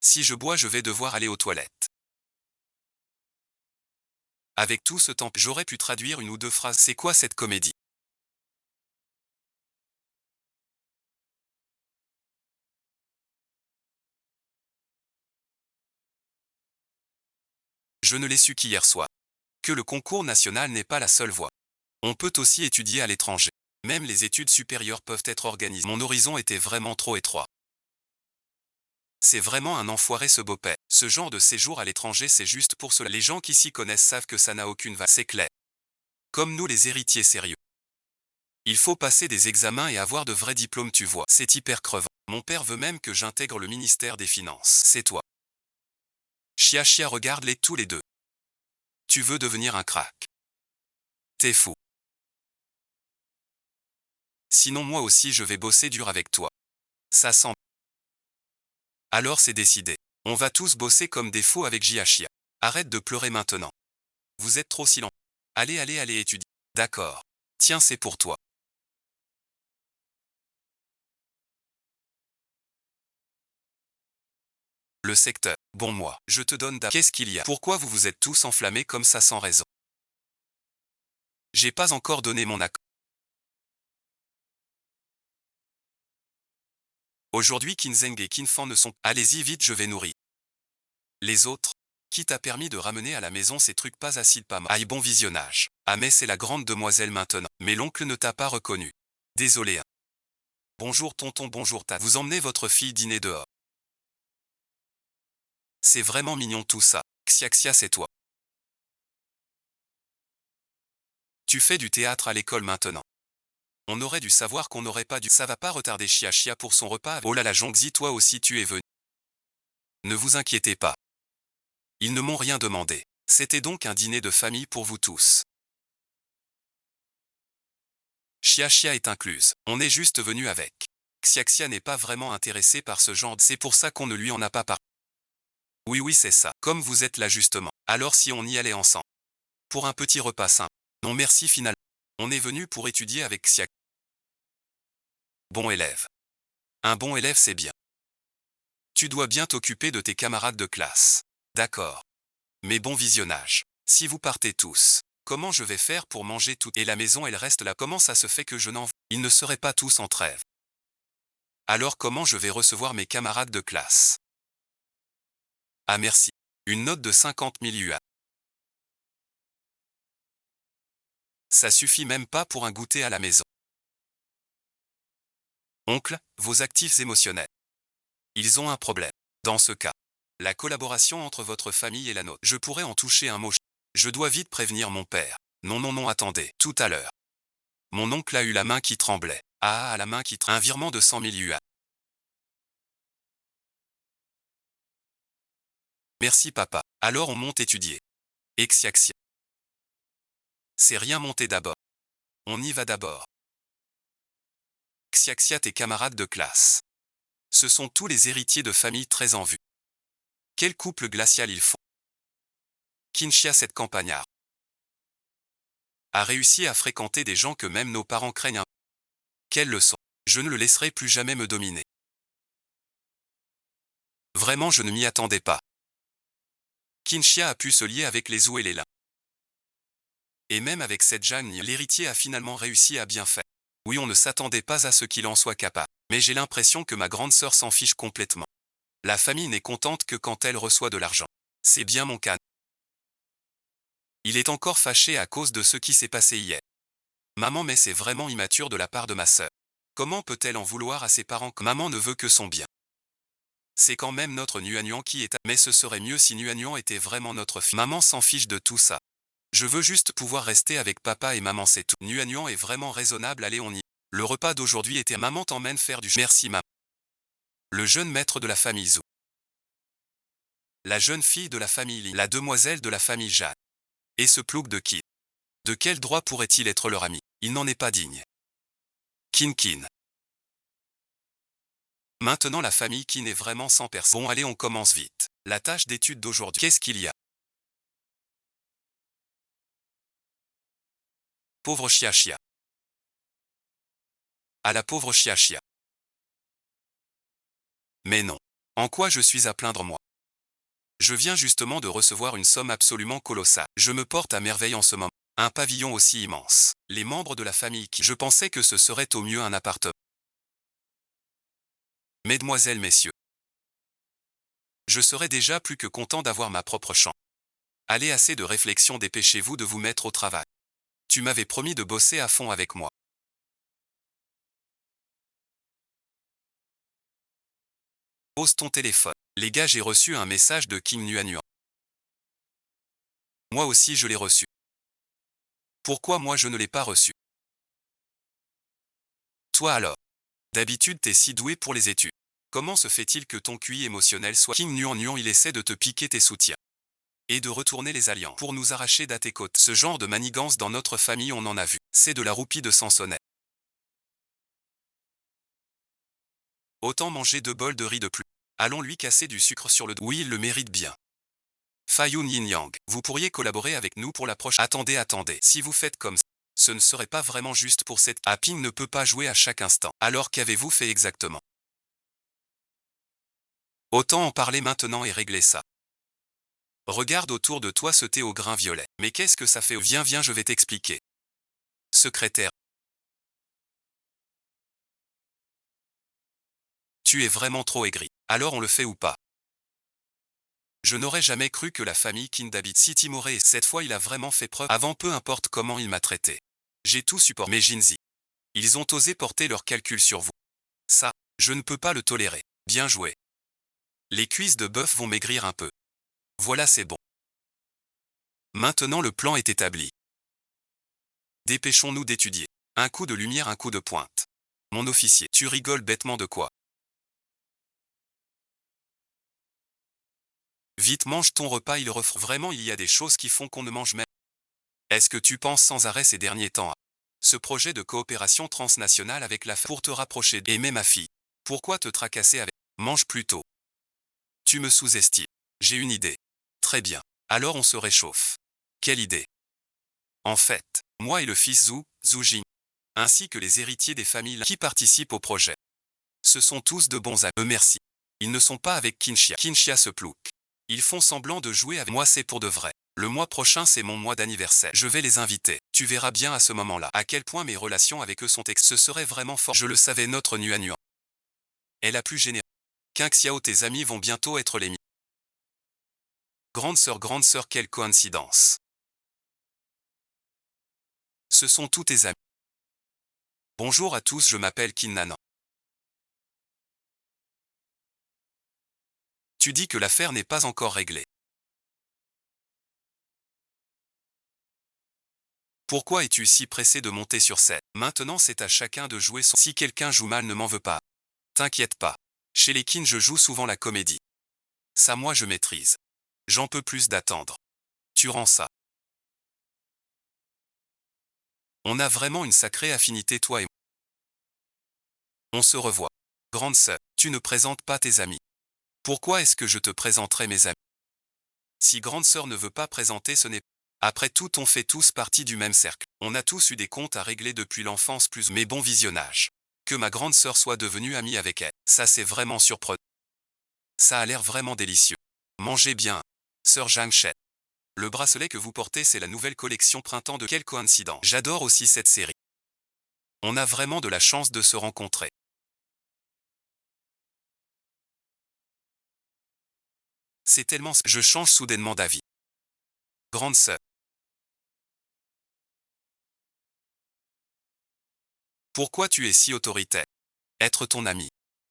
Si je bois, je vais devoir aller aux toilettes. Avec tout ce temps, j'aurais pu traduire une ou deux phrases. C'est quoi cette comédie? Je ne l'ai su qu'hier soir. Que le concours national n'est pas la seule voie. On peut aussi étudier à l'étranger. Même les études supérieures peuvent être organisées. Mon horizon était vraiment trop étroit. C'est vraiment un enfoiré ce beau-père. Ce genre de séjour à l'étranger, c'est juste pour cela. Les gens qui s'y connaissent savent que ça n'a aucune valeur. C'est clair. Comme nous les héritiers sérieux. Il faut passer des examens et avoir de vrais diplômes, tu vois. C'est hyper crevant. Mon père veut même que j'intègre le ministère des Finances. C'est toi. Chia chia, regarde-les tous les deux. Tu veux devenir un crack. T'es fou. Sinon moi aussi je vais bosser dur avec toi. Ça sent. Alors c'est décidé. On va tous bosser comme des fous avec Chia chia. Arrête de pleurer maintenant. Vous êtes trop silent. Allez, allez, allez étudier. D'accord. Tiens, c'est pour toi. Le secteur. Bon moi, je te donne Qu'est-ce qu'il y a? Pourquoi vous vous êtes tous enflammés comme ça sans raison? J'ai pas encore donné mon accord. Aujourd'hui Kinzeng et Kinfan ne sont... Allez-y vite, je vais nourrir. Les autres? Qui t'a permis de ramener à la maison ces trucs pas acides pas mal? Aïe, bon visionnage. Ah mais c'est la grande demoiselle maintenant. Mais l'oncle ne t'a pas reconnu. Désolé hein. Bonjour tonton, bonjour ta. Vous emmenez votre fille dîner dehors. C'est vraiment mignon tout ça. Xiaxia, c'est toi. Tu fais du théâtre à l'école maintenant. On aurait dû savoir qu'on n'aurait pas dû. Ça va pas retarder Chia Chia pour son repas. Oh là là Jongzi, toi aussi tu es venu. Ne vous inquiétez pas. Ils ne m'ont rien demandé. C'était donc un dîner de famille pour vous tous. Chia Chia est incluse. On est juste venu avec. Xiaxia n'est pas vraiment intéressé par ce genre. C'est pour ça qu'on ne lui en a pas parlé. Oui oui c'est ça. Comme vous êtes là justement. Alors si on y allait ensemble. Pour un petit repas simple. Non merci finalement. On est venu pour étudier avec Xiaxia. Bon élève. Un bon élève c'est bien. Tu dois bien t'occuper de tes camarades de classe. D'accord. Mais bon visionnage. Si vous partez tous, comment je vais faire pour manger tout? Et la maison elle reste là. Comment ça se fait que je n'en... Ils ne seraient pas tous en trêve. Alors comment je vais recevoir mes camarades de classe? Ah merci. Une note de 50 000 yuan. Ça suffit même pas pour un goûter à la maison. Oncle, vos actifs émotionnels. Ils ont un problème. Dans ce cas, la collaboration entre votre famille et la nôtre. Je pourrais en toucher un mot. Je dois vite prévenir mon père. Non non non attendez, tout à l'heure. Mon oncle a eu la main qui tremblait. Ah, la main qui tremblait. Un virement de 100 000 yuan. Merci papa. Alors on monte étudier. Exiaxia. C'est rien monter d'abord. On y va d'abord. Xiaxia, tes camarades de classe. Ce sont tous les héritiers de famille très en vue. Quel couple glacial ils font. Kinshia, cette campagnard, a réussi à fréquenter des gens que même nos parents craignent. Quelle leçon. Je ne le laisserai plus jamais me dominer. Vraiment je ne m'y attendais pas. Kinshia a pu se lier avec les ou et les lins. Et même avec cette Zhang, l'héritier a finalement réussi à bien faire. Oui, on ne s'attendait pas à ce qu'il en soit capable. Mais j'ai l'impression que ma grande sœur s'en fiche complètement. La famille n'est contente que quand elle reçoit de l'argent. C'est bien mon cas. Il est encore fâché à cause de ce qui s'est passé hier. Maman, mais c'est vraiment immature de la part de ma sœur. Comment peut-elle en vouloir à ses parents que maman ne veut que son bien? C'est quand même notre Nuanyuan qui est mais ce serait mieux si Nuanyuan était vraiment notre fille. Maman s'en fiche de tout ça. Je veux juste pouvoir rester avec papa et maman, c'est tout. Nuanyuan est vraiment raisonnable, allez on y. Le repas d'aujourd'hui était maman t'emmène faire du merci maman. Le jeune maître de la famille Zhou. La jeune fille de la famille Li. La demoiselle de la famille Jeanne. Et ce plouc de qui? De quel droit pourrait-il être leur ami? Il n'en est pas digne. Kin. Maintenant la famille Qin est vraiment sans personne. Bon allez on commence vite. La tâche d'étude d'aujourd'hui. Qu'est-ce qu'il y a? Pauvre Chia. À la pauvre Chia. Mais non. En quoi je suis à plaindre moi? Je viens justement de recevoir une somme absolument colossale. Je me porte à merveille en ce moment. Un pavillon aussi immense. Les membres de la famille Qin. Je pensais que ce serait au mieux un appartement. Mesdemoiselles, messieurs. Je serais déjà plus que content d'avoir ma propre chambre. Allez, assez de réflexion, dépêchez-vous de vous mettre au travail. Tu m'avais promis de bosser à fond avec moi. Pose ton téléphone. Les gars, j'ai reçu un message de King Nuanyuan. Moi aussi je l'ai reçu. Pourquoi moi je ne l'ai pas reçu? Toi alors? D'habitude t'es si doué pour les études. Comment se fait-il que ton QI émotionnel soit... King Nuanyuan, il essaie de te piquer tes soutiens. Et de retourner les alliances pour nous arracher d'à tes côtes. Ce genre de manigance dans notre famille on en a vu. C'est de la roupie de Sansonnet. Autant manger 2 bols de riz de plus. Allons lui casser du sucre sur le dos. Oui, il le mérite bien. Fayoun Yin Yang, vous pourriez collaborer avec nous pour la prochaine. Attendez. Si vous faites comme ça, ce ne serait pas vraiment juste pour cette... Ping ne peut pas jouer à chaque instant. Alors qu'avez-vous fait exactement? Autant en parler maintenant et régler ça. Regarde autour de toi ce thé au grain violet. Mais qu'est-ce que ça fait? Viens, je vais t'expliquer. Secrétaire. Tu es vraiment trop aigri. Alors on le fait ou pas? Je n'aurais jamais cru que la famille Qin d'habite si timorée et cette fois il a vraiment fait preuve. Avant, peu importe comment il m'a traité. J'ai tout supporté. Mais Jinzi. Ils ont osé porter leurs calculs sur vous. Ça, je ne peux pas le tolérer. Bien joué. Les cuisses de bœuf vont maigrir un peu. Voilà, c'est bon. Maintenant le plan est établi. Dépêchons-nous d'étudier. Un coup de lumière, un coup de pointe. Mon officier, tu rigoles bêtement de quoi? Vite, mange ton repas, il refroidit. Vraiment, il y a des choses qui font qu'on ne mange même. Est-ce que tu penses sans arrêt ces derniers temps à ce projet de coopération transnationale avec la pour te rapprocher d'aimer ma fille? Pourquoi te tracasser avec? Mange plutôt. Tu me sous-estimes. J'ai une idée. Très bien. Alors on se réchauffe. Quelle idée? En fait, moi et le fils Zhu Jing, ainsi que les héritiers des familles qui participent au projet. Ce sont tous de bons amis. Merci. Ils ne sont pas avec Kinshia. Kinshia se plouc. Ils font semblant de jouer avec moi, c'est pour de vrai. Le mois prochain c'est mon mois d'anniversaire. Je vais les inviter. Tu verras bien à ce moment-là à quel point mes relations avec eux sont Ce serait vraiment fort. Je le savais, notre Nuanyuan est la plus généreuse. Qingxiao, tes amis vont bientôt être les miens. Grande sœur, quelle coïncidence. Ce sont tous tes amis. Bonjour à tous, je m'appelle Qin Nanan. Tu dis que l'affaire n'est pas encore réglée. Pourquoi es-tu si pressé de monter sur scène? Maintenant c'est à chacun de jouer son... Si quelqu'un joue mal, ne m'en veux pas. T'inquiète pas. Chez les Qin je joue souvent la comédie. Ça moi je maîtrise. J'en peux plus d'attendre. Tu rends ça. On a vraiment une sacrée affinité toi et moi. On se revoit. Grande sœur, tu ne présentes pas tes amis. Pourquoi est-ce que je te présenterai mes amis? Si grande sœur ne veut pas présenter, ce n'est pas. Après tout, on fait tous partie du même cercle. On a tous eu des comptes à régler depuis l'enfance plus. Mais bon visionnage. Que ma grande sœur soit devenue amie avec elle, ça c'est vraiment surprenant. Ça a l'air vraiment délicieux. Mangez bien. Sœur Zhang Shen. Le bracelet que vous portez, c'est la nouvelle collection printemps de quelle coïncidence. J'adore aussi cette série. On a vraiment de la chance de se rencontrer. C'est tellement... Je change soudainement d'avis. Grande sœur. Pourquoi tu es si autoritaire? Être ton ami.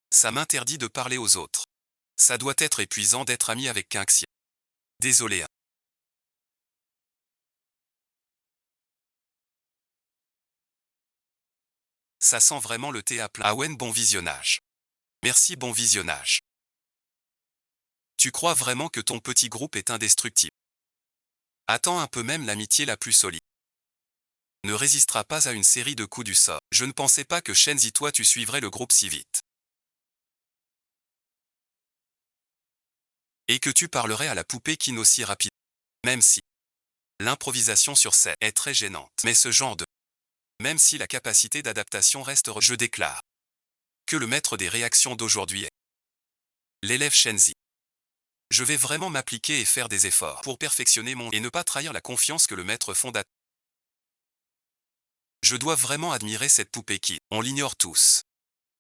Ça m'interdit de parler aux autres. Ça doit être épuisant d'être ami avec Kinxia. Désolé. Ça sent vraiment le thé à plein. Awen, bon visionnage. Merci, bon visionnage. Tu crois vraiment que ton petit groupe est indestructible? Attends un peu, même l'amitié la plus solide ne résistera pas à une série de coups du sort. Je ne pensais pas que Shenzi, toi, tu suivrais le groupe si vite. Et que tu parlerais à la poupée Kin aussi rapide. Même si l'improvisation sur scène est très gênante. Mais ce genre de... Même si la capacité d'adaptation reste... Je déclare que le maître des réactions d'aujourd'hui est l'élève Shenzi. Je vais vraiment m'appliquer et faire des efforts pour perfectionner mon... et ne pas trahir la confiance que le maître fondateur. Je dois vraiment admirer cette poupée qui... On l'ignore tous.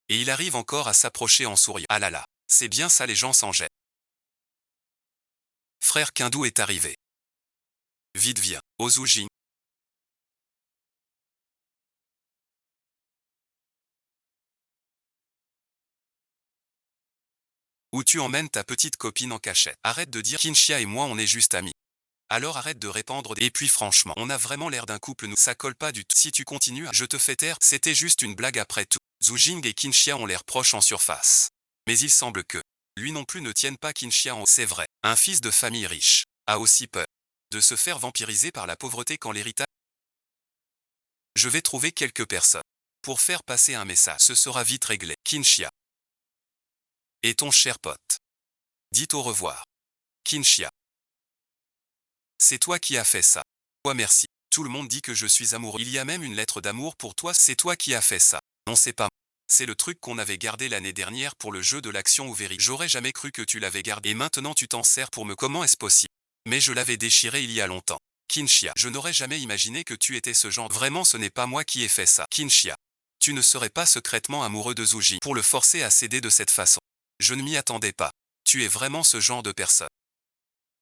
Et il arrive encore à s'approcher en souriant. Ah là là, c'est bien ça, les gens s'en jettent. Frère Kindou est arrivé. Vite viens, Ozujin. Où tu emmènes ta petite copine en cachette? Arrête de dire Kinshia et moi on est juste amis. Alors arrête de répandre des... Et puis franchement, on a vraiment l'air d'un couple, nous. Ça colle pas du tout. Si tu continues, je te fais taire. C'était juste une blague après tout. Zujing et Kinshia ont l'air proches en surface. Mais il semble que lui non plus ne tienne pas Kinshia en... C'est vrai, un fils de famille riche a aussi peur de se faire vampiriser par la pauvreté quand l'héritage... Je vais trouver quelques personnes pour faire passer un message. Ce sera vite réglé. Kinshia. Et ton cher pote. Dites au revoir. Kinshia. C'est toi qui as fait ça. Toi merci. Tout le monde dit que je suis amoureux. Il y a même une lettre d'amour pour toi. C'est toi qui as fait ça. Non, c'est pas moi. C'est le truc qu'on avait gardé l'année dernière pour le jeu de l'action ou vérité. J'aurais jamais cru que tu l'avais gardé. Et maintenant tu t'en sers pour me... Comment est-ce possible? Mais je l'avais déchiré il y a longtemps. Kinshia, je n'aurais jamais imaginé que tu étais ce genre. Vraiment, ce n'est pas moi qui ai fait ça. Kinshia, tu ne serais pas secrètement amoureux de Zuji pour le forcer à céder de cette façon. Je ne m'y attendais pas. Tu es vraiment ce genre de personne.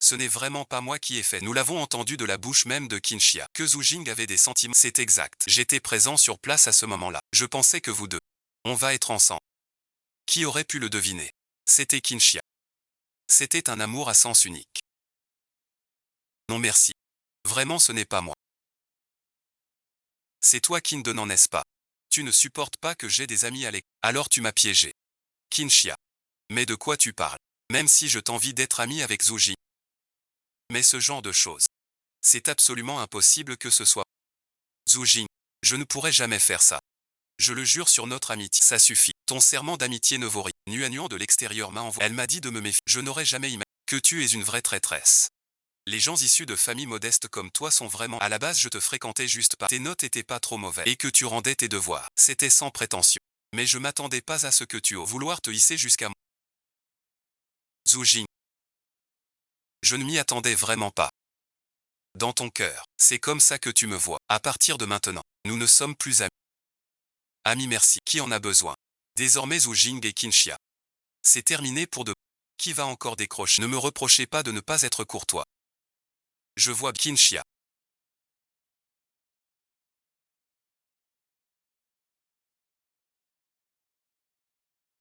Ce n'est vraiment pas moi qui ai fait. Nous l'avons entendu de la bouche même de Kinshia. Que Zujing avait des sentiments. C'est exact. J'étais présent sur place à ce moment-là. Je pensais que vous deux, on va être ensemble. Qui aurait pu le deviner? C'était Kinshia. C'était un amour à sens unique. Non merci. Vraiment, ce n'est pas moi. C'est toi Kin Donan, n'est-ce pas? Tu ne supportes pas que j'ai des amis à l'école. Alors tu m'as piégé. Kinshia. Mais de quoi tu parles? Même si je t'envie d'être ami avec Zuji. Mais ce genre de choses. C'est absolument impossible que ce soit. Zujing, je ne pourrais jamais faire ça. Je le jure sur notre amitié. Ça suffit. Ton serment d'amitié ne vaut rien. Nuanuan de l'extérieur m'a envoyé. Elle m'a dit de me méfier. Je n'aurais jamais imaginé que tu es une vraie traîtresse. Les gens issus de familles modestes comme toi sont vraiment... À la base, je te fréquentais juste pas. Tes notes étaient pas trop mauvaises. Et que tu rendais tes devoirs. C'était sans prétention. Mais je m'attendais pas à ce que tu oses vouloir te hisser jusqu'à moi. Zujing. Je ne m'y attendais vraiment pas. Dans ton cœur, c'est comme ça que tu me vois. À partir de maintenant, nous ne sommes plus amis. Amis merci. Qui en a besoin? Désormais Zujing et Kinshia. C'est terminé pour de... Qui va encore décrocher? Ne me reprochez pas de ne pas être courtois. Je vois Kinshia.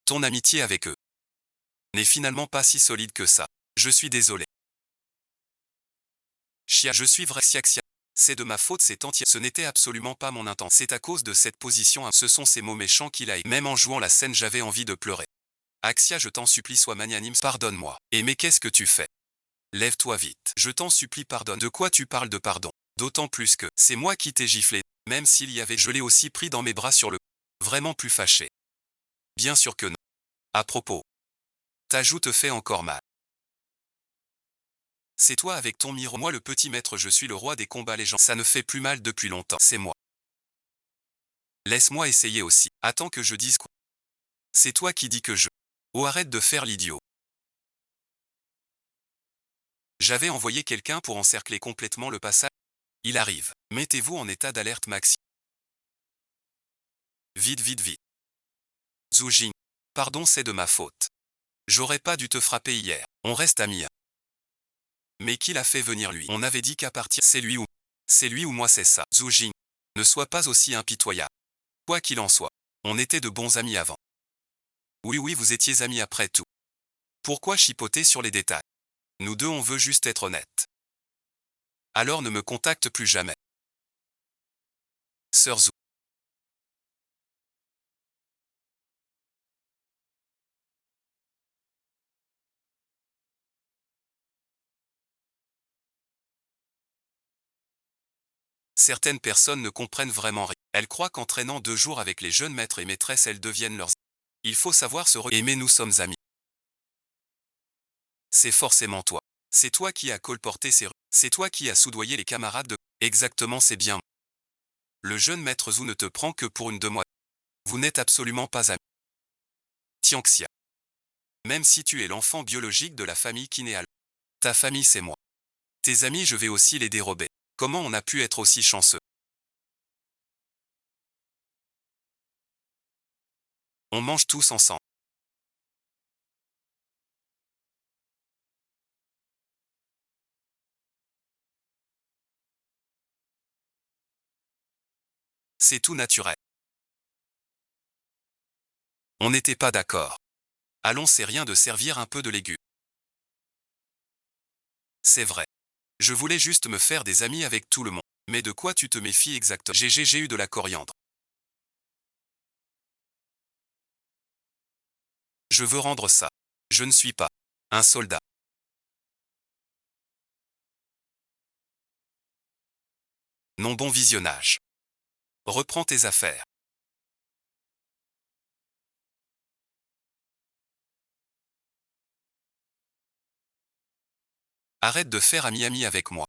Ton amitié avec eux n'est finalement pas si solide que ça. Je suis désolé. Chia, je suis vrai. Xiaxia. C'est de ma faute, c'est entier. Ce n'était absolument pas mon intention. C'est à cause de cette position. Ce sont ces mots méchants qu'il a. Même en jouant la scène, j'avais envie de pleurer. Axia, je t'en supplie, sois magnanime. Pardonne-moi. Et mais qu'est-ce que tu fais? Lève-toi vite. Je t'en supplie, pardonne. De quoi tu parles de pardon? D'autant plus que c'est moi qui t'ai giflé. Même s'il y avait, je l'ai aussi pris dans mes bras sur le... Vraiment plus fâché. Bien sûr que non. À propos. Ta joue te fait encore mal. C'est toi avec ton miroir. Moi le petit maître, je suis le roi des combats légendaires. Ça ne fait plus mal depuis longtemps. C'est moi. Laisse-moi essayer aussi. Attends que je dise quoi? C'est toi qui dis que je... Oh, arrête de faire l'idiot. J'avais envoyé quelqu'un pour encercler complètement le passage. Il arrive. Mettez-vous en état d'alerte maxi. Vite, vite, vite. Zhu Jing. Pardon, c'est de ma faute. J'aurais pas dû te frapper hier. On reste amis. Mais qui l'a fait venir lui? On avait dit qu'à partir, c'est lui ou... C'est lui ou moi, c'est ça. Zhu Jing. Ne sois pas aussi impitoyable. Quoi qu'il en soit, on était de bons amis avant. Oui, oui, vous étiez amis après tout. Pourquoi chipoter sur les détails? Nous deux, on veut juste être honnêtes. Alors ne me contacte plus jamais. Sœur Zhu. Certaines personnes ne comprennent vraiment rien. Elles croient qu'entraînant 2 jours avec les jeunes maîtres et maîtresses, elles deviennent leurs... Il faut savoir aimer, nous sommes amis. C'est forcément toi. C'est toi qui as colporté ces... C'est toi qui as soudoyé les camarades de... Exactement, c'est bien. Le jeune maître Zhu ne te prend que pour une demoiselle. Vous n'êtes absolument pas amis. Tianxia. Même si tu es l'enfant biologique de la famille qui naît à... Ta famille, c'est moi. Tes amis, je vais aussi les dérober. Comment on a pu être aussi chanceux? On mange tous ensemble. C'est tout naturel. On n'était pas d'accord. Allons, c'est rien de servir un peu de légumes. C'est vrai. Je voulais juste me faire des amis avec tout le monde. Mais de quoi tu te méfies exactement? J'ai eu de la coriandre. Je veux rendre ça. Je ne suis pas un soldat. Non, bon visionnage. Reprends tes affaires. Arrête de faire ami-ami avec moi.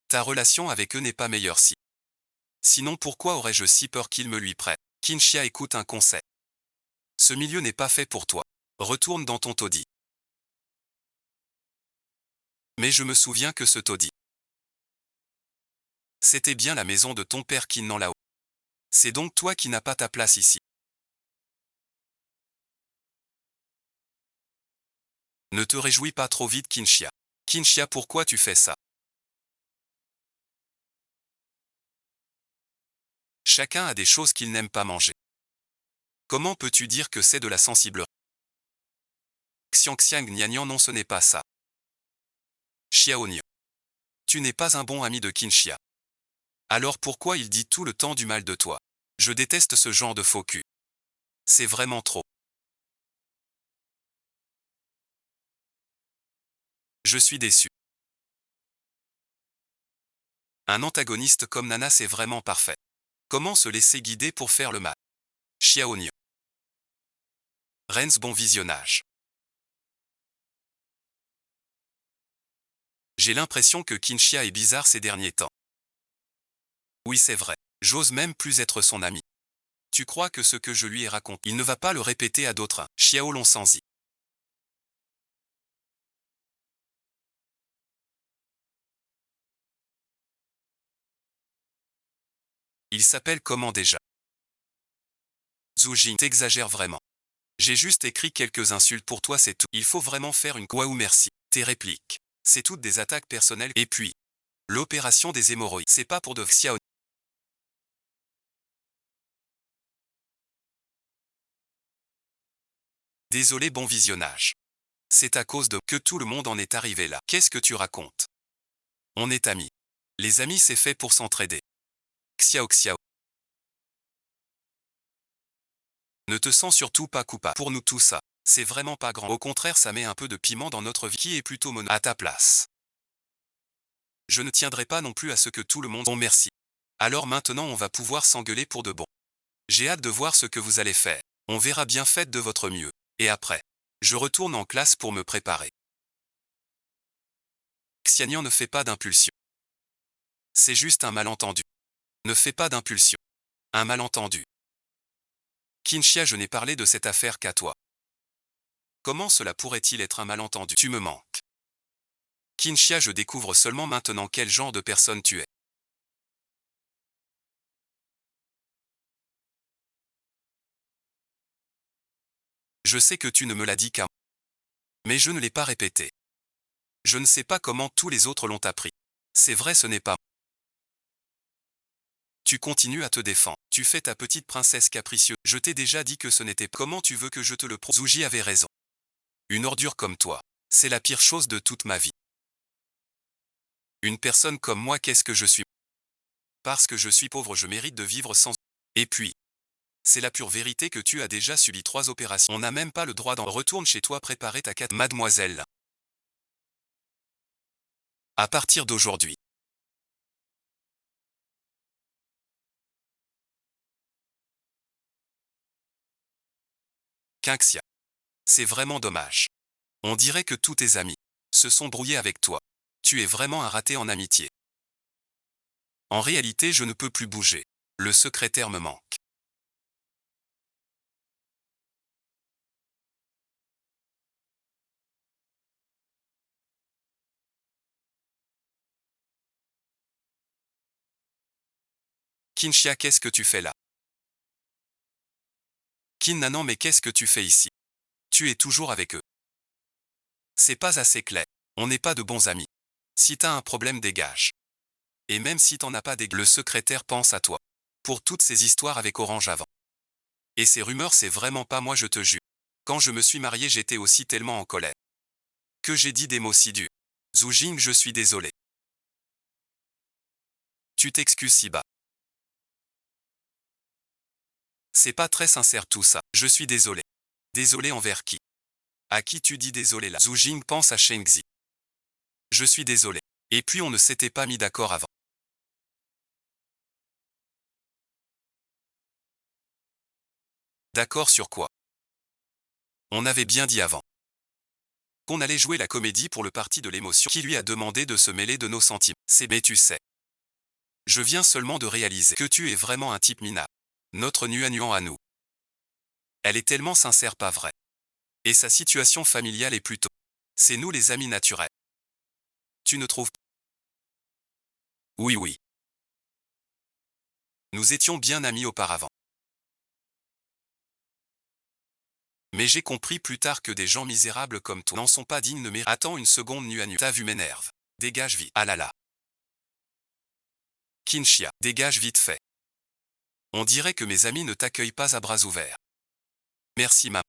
Ta relation avec eux n'est pas meilleure si. Sinon pourquoi aurais-je si peur qu'il me lui prête? Kinshia, écoute un conseil. Ce milieu n'est pas fait pour toi. Retourne dans ton taudis. Mais je me souviens que ce taudis, c'était bien la maison de ton père Kinnan là-haut. C'est donc toi qui n'as pas ta place ici. Ne te réjouis pas trop vite, Kinshia. Kinshia, pourquoi tu fais ça? Chacun a des choses qu'il n'aime pas manger. Comment peux-tu dire que c'est de la sensiblerie? Xiangxiang Nianyan, non, ce n'est pas ça. Xiaonian. Tu n'es pas un bon ami de Kinshia. Alors pourquoi il dit tout le temps du mal de toi? Je déteste ce genre de faux cul. C'est vraiment trop. Je suis déçu. Un antagoniste comme Nana, c'est vraiment parfait. Comment se laisser guider pour faire le mal? Xiaonian. Renz, bon visionnage. J'ai l'impression que Kinshia est bizarre ces derniers temps. Oui, c'est vrai. J'ose même plus être son ami. Tu crois que ce que je lui ai raconté, il ne va pas le répéter à d'autres? Xiao Longsanzi. Il s'appelle comment déjà? Zhu Jing, t'exagères vraiment. J'ai juste écrit quelques insultes pour toi, c'est tout. Il faut vraiment faire une quoi ou merci. Tes répliques, c'est toutes des attaques personnelles. Et puis, l'opération des hémorroïdes, c'est pas pour de Xiao. Désolé, bon visionnage. C'est à cause de que tout le monde en est arrivé là. Qu'est-ce que tu racontes? On est amis. Les amis, c'est fait pour s'entraider. Xiao Xiao. Ne te sens surtout pas coupable. Pour nous tout ça, c'est vraiment pas grand. Au contraire, ça met un peu de piment dans notre vie qui est plutôt mono. À ta place. Je ne tiendrai pas non plus à ce que tout le monde... Bon, merci. Alors maintenant on va pouvoir s'engueuler pour de bon. J'ai hâte de voir ce que vous allez faire. On verra bien, faites de votre mieux. Et après, je retourne en classe pour me préparer. Xianian, ne fait pas d'impulsion. C'est juste un malentendu. Ne fais pas d'impulsion. Un malentendu. Kinshia, je n'ai parlé de cette affaire qu'à toi. Comment cela pourrait-il être un malentendu? Tu me manques. Kinshia, je découvre seulement maintenant quel genre de personne tu es. Je sais que tu ne me l'as dit qu'à moi. Mais je ne l'ai pas répété. Je ne sais pas comment tous les autres l'ont appris. C'est vrai, ce n'est pas. Tu continues à te défendre. Tu fais ta petite princesse capricieuse. Je t'ai déjà dit que ce n'était pas. Comment tu veux que je te le prouve? Zouji avait raison. Une ordure comme toi, c'est la pire chose de toute ma vie. Une personne comme moi, qu'est-ce que je suis? Parce que je suis pauvre, je mérite de vivre sans. Et puis, c'est la pure vérité que tu as déjà subi 3 opérations. On n'a même pas le droit d'en. Retourne chez toi préparer ta quête. Mademoiselle. À partir d'aujourd'hui. Quinxia. C'est vraiment dommage. On dirait que tous tes amis se sont brouillés avec toi. Tu es vraiment un raté en amitié. En réalité, je ne peux plus bouger. Le secrétaire me manque. Kinshia, qu'est-ce que tu fais là? Nanan, mais qu'est-ce que tu fais ici? Tu es toujours avec eux. C'est pas assez clair. On n'est pas de bons amis. Si t'as un problème, dégage. Et même si t'en as pas, le secrétaire pense à toi. Pour toutes ces histoires avec Orange avant. Et ces rumeurs, c'est vraiment pas moi, je te jure. Quand je me suis marié, j'étais aussi tellement en colère. Que j'ai dit des mots si durs. Zhu Jing, je suis désolé. Tu t'excuses si bas. C'est pas très sincère tout ça. Je suis désolé. Désolé envers qui? À qui tu dis désolé là? Zhu Jing pense à Shengzi. Je suis désolé. Et puis on ne s'était pas mis d'accord avant. D'accord sur quoi? On avait bien dit avant qu'on allait jouer la comédie pour le parti de l'émotion. Qui lui a demandé de se mêler de nos sentiments? C'est mais tu sais. Je viens seulement de réaliser que tu es vraiment un type minable. Notre Nuan à nous. Elle est tellement sincère, pas vrai? Et sa situation familiale est plutôt. C'est nous les amis naturels. Tu ne trouves pas? Oui, oui. Nous étions bien amis auparavant. Mais j'ai compris plus tard que des gens misérables comme toi n'en sont pas dignes de mes. Attends une seconde, Nuan. Ta vue m'énerve. Dégage vite. Ah là là. Kinshia, dégage vite fait. On dirait que mes amis ne t'accueillent pas à bras ouverts. Merci maman.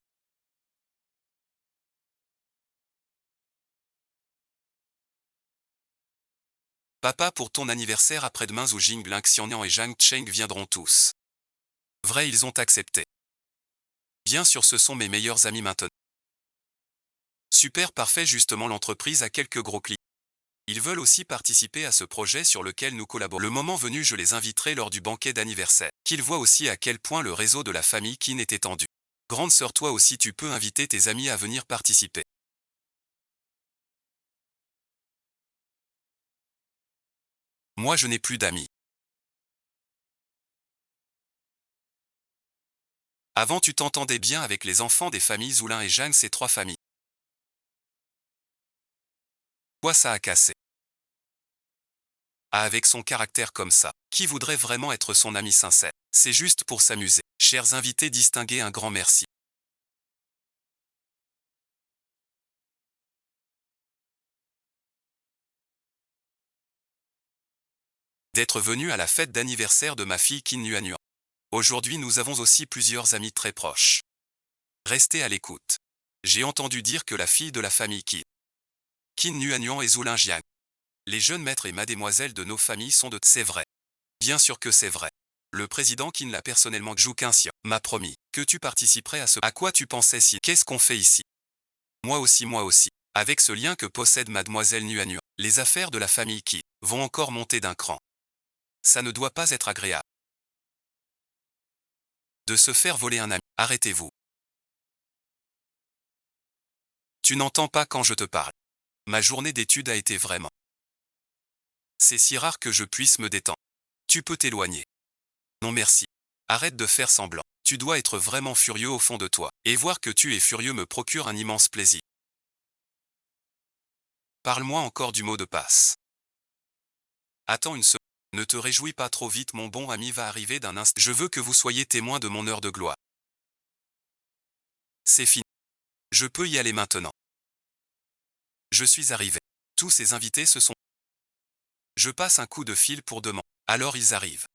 Papa, pour ton anniversaire après-demain, Zhu Jing, Ling Xiaonian et Zhang Cheng viendront tous. Vrai, ils ont accepté. Bien sûr, ce sont mes meilleurs amis maintenant. Super, parfait, justement l'entreprise a quelques gros clients. Ils veulent aussi participer à ce projet sur lequel nous collaborons. Le moment venu, je les inviterai lors du banquet d'anniversaire. Qu'ils voient aussi à quel point le réseau de la famille Qin est étendu. Grande sœur, toi aussi tu peux inviter tes amis à venir participer. Moi je n'ai plus d'amis. Avant tu t'entendais bien avec les enfants des familles Zoulin et Jeanne, ces 3 familles. Quoi ça a cassé? Ah, avec son caractère comme ça, qui voudrait vraiment être son ami sincère? C'est juste pour s'amuser. Chers invités distingués, un grand merci d'être venus à la fête d'anniversaire de ma fille Qin Nuan. Aujourd'hui nous avons aussi plusieurs amis très proches. Restez à l'écoute. J'ai entendu dire que la fille de la famille Qin Nuan et Zoulin Jiang. Les jeunes maîtres et mademoiselles de nos familles sont de. C'est vrai. Bien sûr que c'est vrai. Le président Qin l'a personnellement. Zhu Qinxian m'a promis que tu participerais à ce. À quoi tu pensais si? Qu'est-ce qu'on fait ici? Moi aussi, moi aussi. Avec ce lien que possède mademoiselle Nuan, les affaires de la famille Qin vont encore monter d'un cran. Ça ne doit pas être agréable. De se faire voler un ami. Arrêtez-vous. Tu n'entends pas quand je te parle. Ma journée d'études a été vraiment. C'est si rare que je puisse me détendre. Tu peux t'éloigner. Non merci. Arrête de faire semblant. Tu dois être vraiment furieux au fond de toi. Et voir que tu es furieux me procure un immense plaisir. Parle-moi encore du mot de passe. Attends une seconde. Ne te réjouis pas trop vite, mon bon ami va arriver d'un instant. Je veux que vous soyez témoin de mon heure de gloire. C'est fini. Je peux y aller maintenant. Je suis arrivé. Tous ces invités se sont... Je passe un coup de fil pour demander. Alors ils arrivent.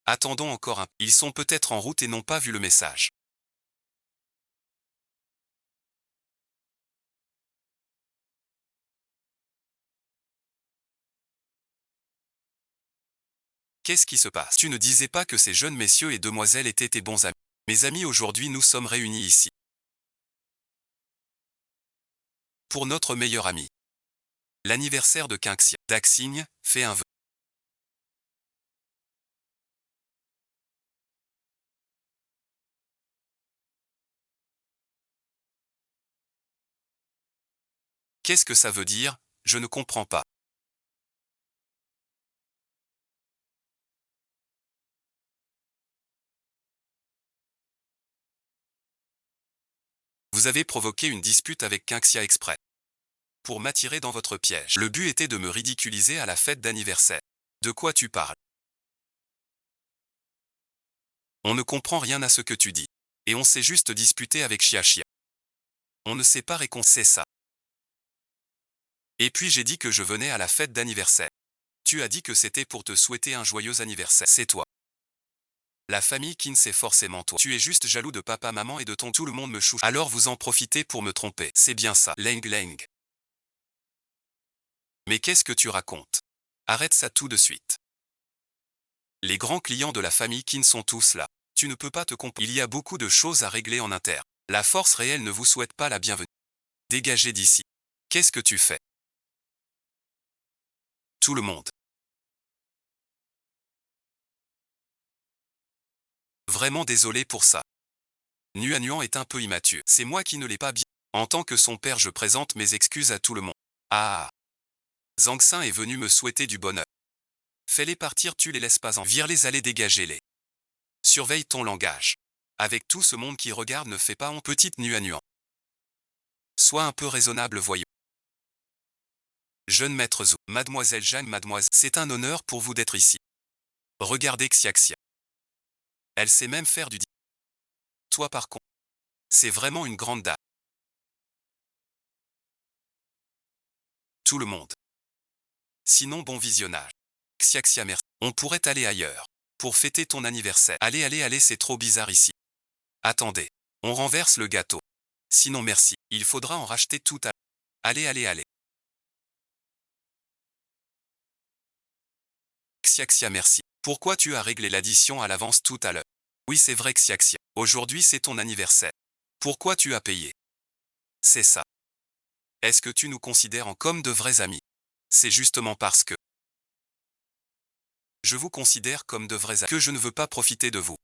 Attendons encore un... Ils sont peut-être en route et n'ont pas vu le message. Qu'est-ce qui se passe? Tu ne disais pas que ces jeunes messieurs et demoiselles étaient tes bons amis. Mes amis, aujourd'hui nous sommes réunis ici. Pour notre meilleur ami. L'anniversaire de Quinxia. Daxigne, fait un vœu. Qu'est-ce que ça veut dire? Je ne comprends pas. Vous avez provoqué une dispute avec Quinxia exprès. Pour m'attirer dans votre piège. Le but était de me ridiculiser à la fête d'anniversaire. De quoi tu parles? On ne comprend rien à ce que tu dis. Et on s'est juste disputé avec Chia Chia. On ne s'est pas réconcilié, ça. Et puis j'ai dit que je venais à la fête d'anniversaire. Tu as dit que c'était pour te souhaiter un joyeux anniversaire. C'est toi. La famille Kin, c'est forcément toi. Tu es juste jaloux de papa, maman et de ton... Tout le monde me chouche. Alors vous en profitez pour me tromper. C'est bien ça. Leng Leng. Mais qu'est-ce que tu racontes? Arrête ça tout de suite. Les grands clients de la famille Kin sont tous là. Tu ne peux pas te comprendre. Il y a beaucoup de choses à régler en interne. La force réelle ne vous souhaite pas la bienvenue. Dégagez d'ici. Qu'est-ce que tu fais? Tout le monde. Vraiment désolé pour ça. Nuan est un peu immature. C'est moi qui ne l'ai pas bien. En tant que son père, je présente mes excuses à tout le monde. Ah. Zhang Xin est venu me souhaiter du bonheur. Fais-les partir, tu les laisses pas en... Vire-les, aller, dégager-les. Surveille ton langage. Avec tout ce monde qui regarde, ne fais pas honte, petite Nuan. Sois un peu raisonnable, voyons. Jeune maître Zhou, mademoiselle Jeanne, mademoiselle, c'est un honneur pour vous d'être ici. Regardez Xiaxia. Elle sait même faire du... Toi par contre, c'est vraiment une grande dame. Tout le monde. Sinon, bon visionnage. Xiaxia, merci. On pourrait aller ailleurs. Pour fêter ton anniversaire. Allez, allez, allez, c'est trop bizarre ici. Attendez. On renverse le gâteau. Sinon, merci. Il faudra en racheter tout à l'heure. Allez, allez, allez. Xiaxia, merci. Pourquoi tu as réglé l'addition à l'avance tout à l'heure? Oui, c'est vrai, Xiaxia. Aujourd'hui, c'est ton anniversaire. Pourquoi tu as payé? C'est ça. Est-ce que tu nous considères comme de vrais amis? C'est justement parce que je vous considère comme de vrais amis que je ne veux pas profiter de vous.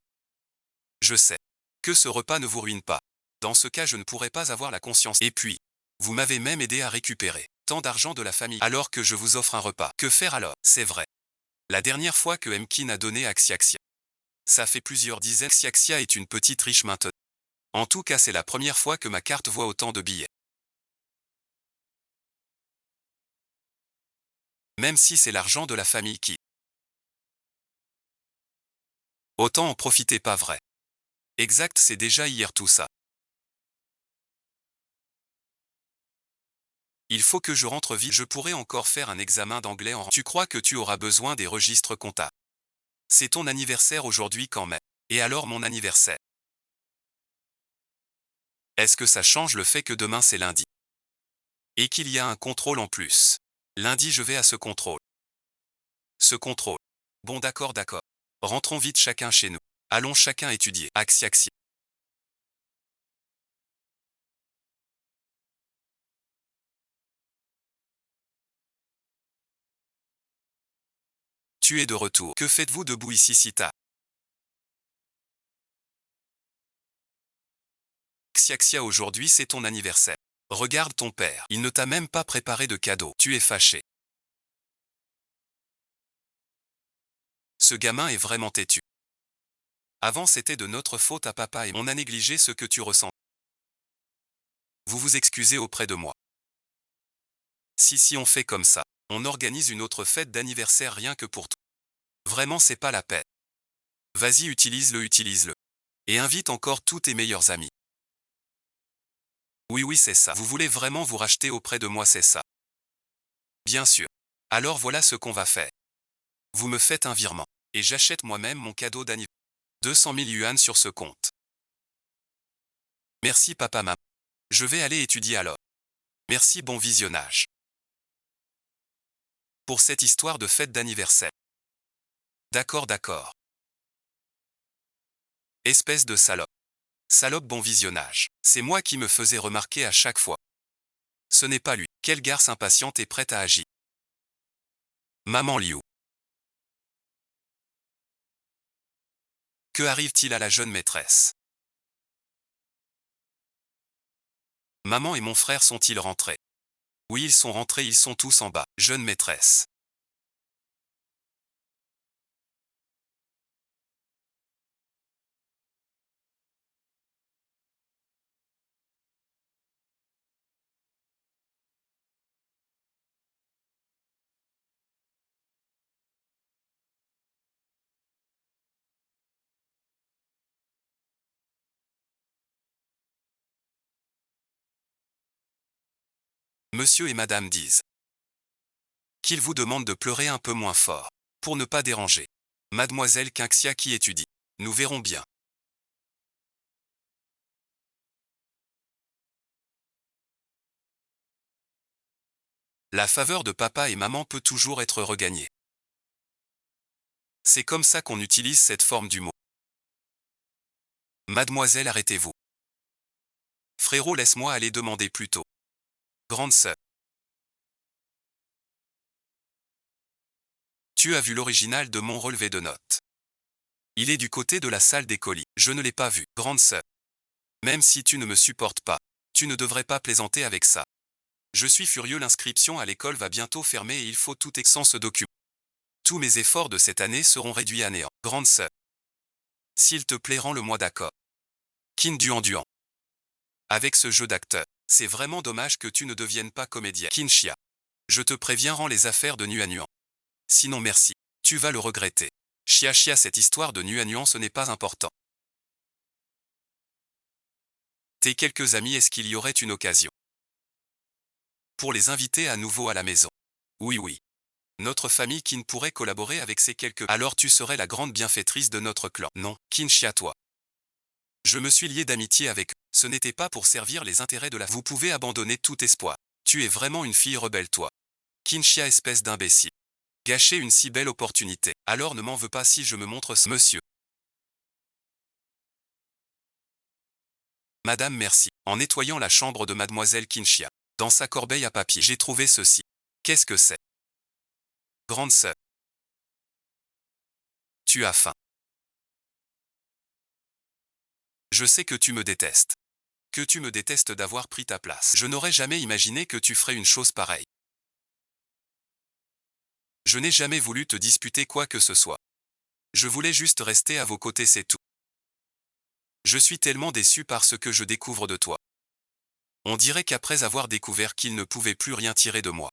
Je sais que ce repas ne vous ruine pas. Dans ce cas, je ne pourrais pas avoir la conscience. Et puis, vous m'avez même aidé à récupérer tant d'argent de la famille alors que je vous offre un repas. Que faire alors? C'est vrai. La dernière fois que Mkin a donné à Xiaxia, ça fait plusieurs dizaines. Xiaxia est une petite riche maintenant. En tout cas, c'est la première fois que ma carte voit autant de billets. Même si c'est l'argent de la famille qui... Autant en profiter, pas vrai. Exact, c'est déjà hier tout ça. Il faut que je rentre vite, je pourrais encore faire un examen d'anglais en... Tu crois que tu auras besoin des registres comptables? C'est ton anniversaire aujourd'hui quand même. Et alors mon anniversaire? Est-ce que ça change le fait que demain c'est lundi? Et qu'il y a un contrôle en plus? Lundi je vais à ce contrôle. Ce contrôle. Bon, d'accord, d'accord. Rentrons vite chacun chez nous. Allons chacun étudier. Axi. Tu es de retour. Que faites-vous debout ici si tard? Xiaxia, aujourd'hui c'est ton anniversaire. Regarde ton père. Il ne t'a même pas préparé de cadeau. Tu es fâché. Ce gamin est vraiment têtu. Avant c'était de notre faute à papa et on a négligé ce que tu ressens. Vous vous excusez auprès de moi. Si on fait comme ça, on organise une autre fête d'anniversaire rien que pour toi. Vraiment c'est pas la peine. Vas-y utilise-le. Et invite encore tous tes meilleurs amis. Oui c'est ça. Vous voulez vraiment vous racheter auprès de moi c'est ça. Bien sûr. Alors voilà ce qu'on va faire. Vous me faites un virement. Et j'achète moi-même mon cadeau d'anniversaire. 200 000 yuan sur ce compte. Merci papa maman. Je vais aller étudier alors. Merci bon visionnage. Pour cette histoire de fête d'anniversaire. D'accord. Espèce de salope. Salope bon visionnage. C'est moi qui me faisais remarquer à chaque fois. Ce n'est pas lui. Quelle garce impatiente et prête à agir. Maman Liu. Que arrive-t-il à la jeune maîtresse? Maman et mon frère sont-ils rentrés? Oui ils sont rentrés, ils sont tous en bas. Jeune maîtresse. Monsieur et madame disent qu'ils vous demandent de pleurer un peu moins fort, pour ne pas déranger mademoiselle Quinxia qui étudie. Nous verrons bien. La faveur de papa et maman peut toujours être regagnée. C'est comme ça qu'on utilise cette forme du mot. Mademoiselle, arrêtez-vous. Frérot, laisse-moi aller demander plus tôt. Grande sœur. Tu as vu l'original de mon relevé de notes. Il est du côté de la salle des colis. Je ne l'ai pas vu. Grande sœur. Même si tu ne me supportes pas, tu ne devrais pas plaisanter avec ça. Je suis furieux, l'inscription à l'école va bientôt fermer et il faut tout sans ce document. Tous mes efforts de cette année seront réduits à néant. Grande sœur. S'il te plaît, rends-le-moi d'accord. Kin Duan. Avec ce jeu d'acteur, c'est vraiment dommage que tu ne deviennes pas comédienne. Kinshia. Je te préviens, rends les affaires de Nuan. Sinon merci, tu vas le regretter. Chia, cette histoire de Nuan ce n'est pas important. Tes quelques amis, est-ce qu'il y aurait une occasion pour les inviter à nouveau à la maison? Oui. Notre famille Qin pourrait collaborer avec ces quelques... Alors tu serais la grande bienfaitrice de notre clan. Non, Kinshia toi. Je me suis lié d'amitié avec eux. Ce n'était pas pour servir les intérêts de la... Vous pouvez abandonner tout espoir. Tu es vraiment une fille rebelle toi. Kinshia, espèce d'imbécile. Gâcher une si belle opportunité. Alors ne m'en veux pas si je me montre ce monsieur. Madame merci. En nettoyant la chambre de mademoiselle Kinshia. Dans sa corbeille à papier, j'ai trouvé ceci. Qu'est-ce que c'est? Grande sœur. Tu as faim. Je sais que tu me détestes. Que tu me détestes d'avoir pris ta place. Je n'aurais jamais imaginé que tu ferais une chose pareille. Je n'ai jamais voulu te disputer quoi que ce soit. Je voulais juste rester à vos côtés, c'est tout. Je suis tellement déçu par ce que je découvre de toi. On dirait qu'après avoir découvert qu'ils ne pouvaient plus rien tirer de moi,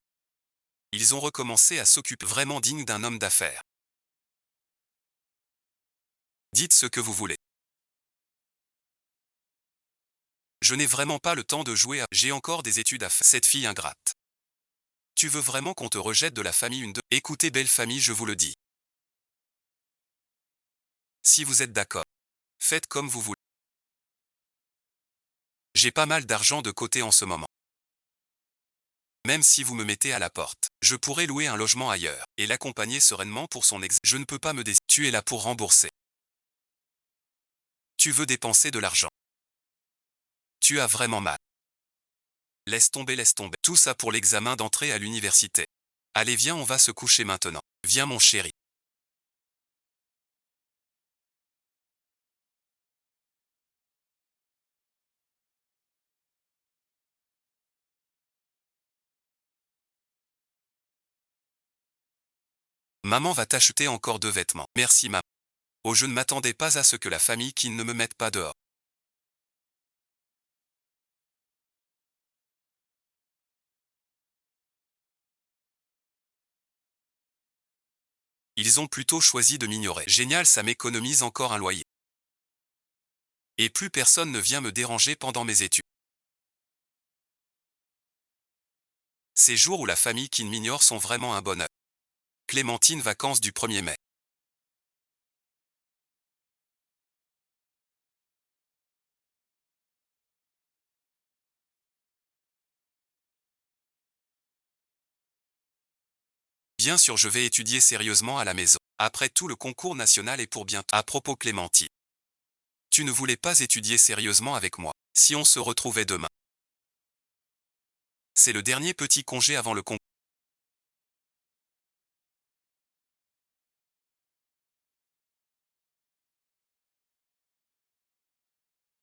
ils ont recommencé à s'occuper vraiment digne d'un homme d'affaires. Dites ce que vous voulez. Je n'ai vraiment pas le temps de jouer à... J'ai encore des études à faire. Cette fille ingrate. Tu veux vraiment qu'on te rejette de la famille une de... Écoutez belle famille, je vous le dis. Si vous êtes d'accord, faites comme vous voulez. J'ai pas mal d'argent de côté en ce moment. Même si vous me mettez à la porte, je pourrais louer un logement ailleurs et l'accompagner sereinement pour son ex. Je ne peux pas me dé... Tu es là pour rembourser. Tu veux dépenser de l'argent. Tu as vraiment mal. Laisse tomber. Tout ça pour l'examen d'entrée à l'université. Allez viens, on va se coucher maintenant. Viens mon chéri. Maman va t'acheter encore 2 vêtements. Merci maman. Oh, je ne m'attendais pas à ce que la famille Kin ne me mette pas dehors. Ils ont plutôt choisi de m'ignorer. Génial, ça m'économise encore un loyer. Et plus personne ne vient me déranger pendant mes études. Ces jours où la famille Kin m'ignore sont vraiment un bonheur. Clémentine, vacances du 1er mai. Bien sûr, je vais étudier sérieusement à la maison. Après tout, le concours national est pour bientôt. À propos, Clémentine, tu ne voulais pas étudier sérieusement avec moi. Si on se retrouvait demain. C'est le dernier petit congé avant le concours.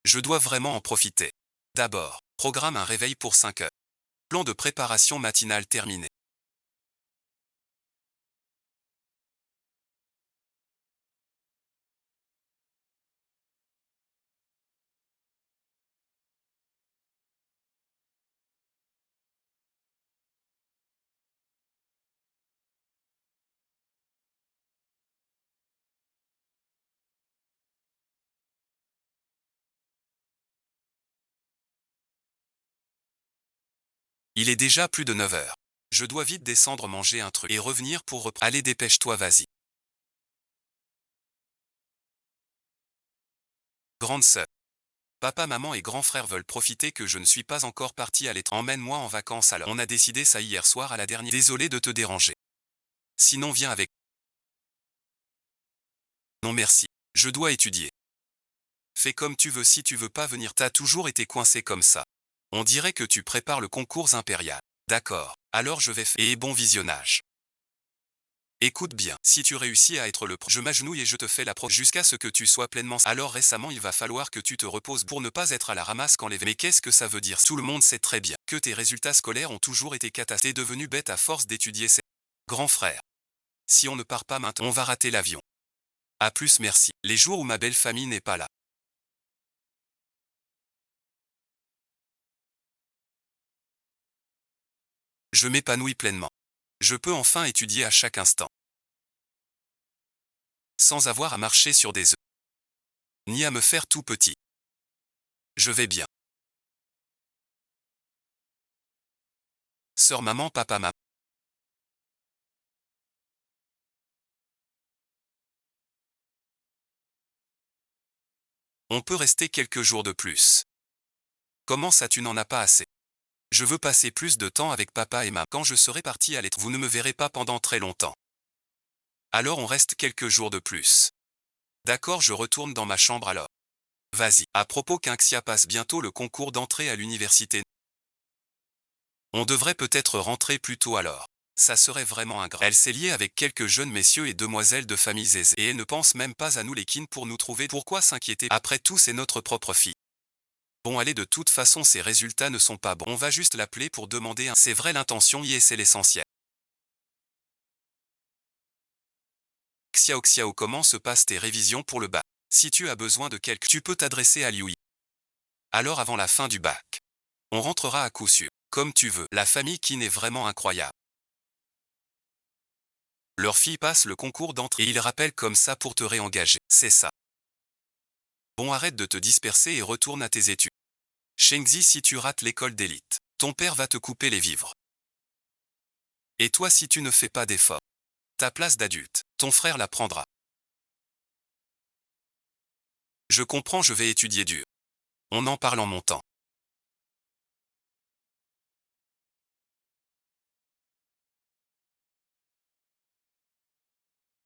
Je dois vraiment en profiter. D'abord, programme un réveil pour 5 heures. Plan de préparation matinale terminé. Il est déjà plus de 9 heures. Je dois vite descendre manger un truc et revenir pour reprendre. Allez, dépêche-toi, vas-y. Grande sœur. Papa, maman et grand frère veulent profiter que je ne suis pas encore parti à l'étranger. Emmène-moi en vacances alors. On a décidé ça hier soir à la dernière. Désolé de te déranger. Sinon, viens avec. Non merci. Je dois étudier. Fais comme tu veux, si tu veux pas venir, t'as toujours été coincé comme ça. On dirait que tu prépares le concours impérial. D'accord. Alors je vais faire. Et bon visionnage. Écoute bien, si tu réussis à être je m'agenouille et je te fais la pro jusqu'à ce que tu sois pleinement. Alors récemment, il va falloir que tu te reposes pour ne pas être à la ramasse quand les. Mais qu'est-ce que ça veut dire? Tout le monde sait très bien que tes résultats scolaires ont toujours été catastrophiques. T'es devenu bête à force d'étudier. Grand frère. Si on ne part pas maintenant, on va rater l'avion. À plus, merci. Les jours où ma belle famille n'est pas là. Je m'épanouis pleinement. Je peux enfin étudier à chaque instant. Sans avoir à marcher sur des œufs. Ni à me faire tout petit. Je vais bien. Sœur, maman, papa, maman. On peut rester quelques jours de plus. Comment ça, tu n'en as pas assez? Je veux passer plus de temps avec papa et maman. Quand je serai parti à l'étranger, vous ne me verrez pas pendant très longtemps. Alors on reste quelques jours de plus. D'accord, je retourne dans ma chambre alors. Vas-y. À propos, Quinxia passe bientôt le concours d'entrée à l'université. On devrait peut-être rentrer plus tôt alors. Ça serait vraiment ingrat. Elle s'est liée avec quelques jeunes messieurs et demoiselles de familles aisées. Et elle ne pense même pas à nous les Kin pour nous trouver. Pourquoi s'inquiéter? Après tout, c'est notre propre fille. Bon, allez, de toute façon, ses résultats ne sont pas bons. On va juste l'appeler pour demander un. C'est vrai, l'intention y est, c'est l'essentiel. Xiao Xiao, comment se passent tes révisions pour le bac? Si tu as besoin de quelque, tu peux t'adresser à Liu Yi. Alors avant la fin du bac, on rentrera à coup sûr. Comme tu veux, la famille Qin est vraiment incroyable. Leur fille passe le concours d'entrée et ils rappellent comme ça pour te réengager. C'est ça. Bon, arrête de te disperser et retourne à tes études. Shengzi, si tu rates l'école d'élite, ton père va te couper les vivres. Et toi, si tu ne fais pas d'efforts, ta place d'adulte, ton frère la prendra. Je comprends, je vais étudier dur. On en parle en montant.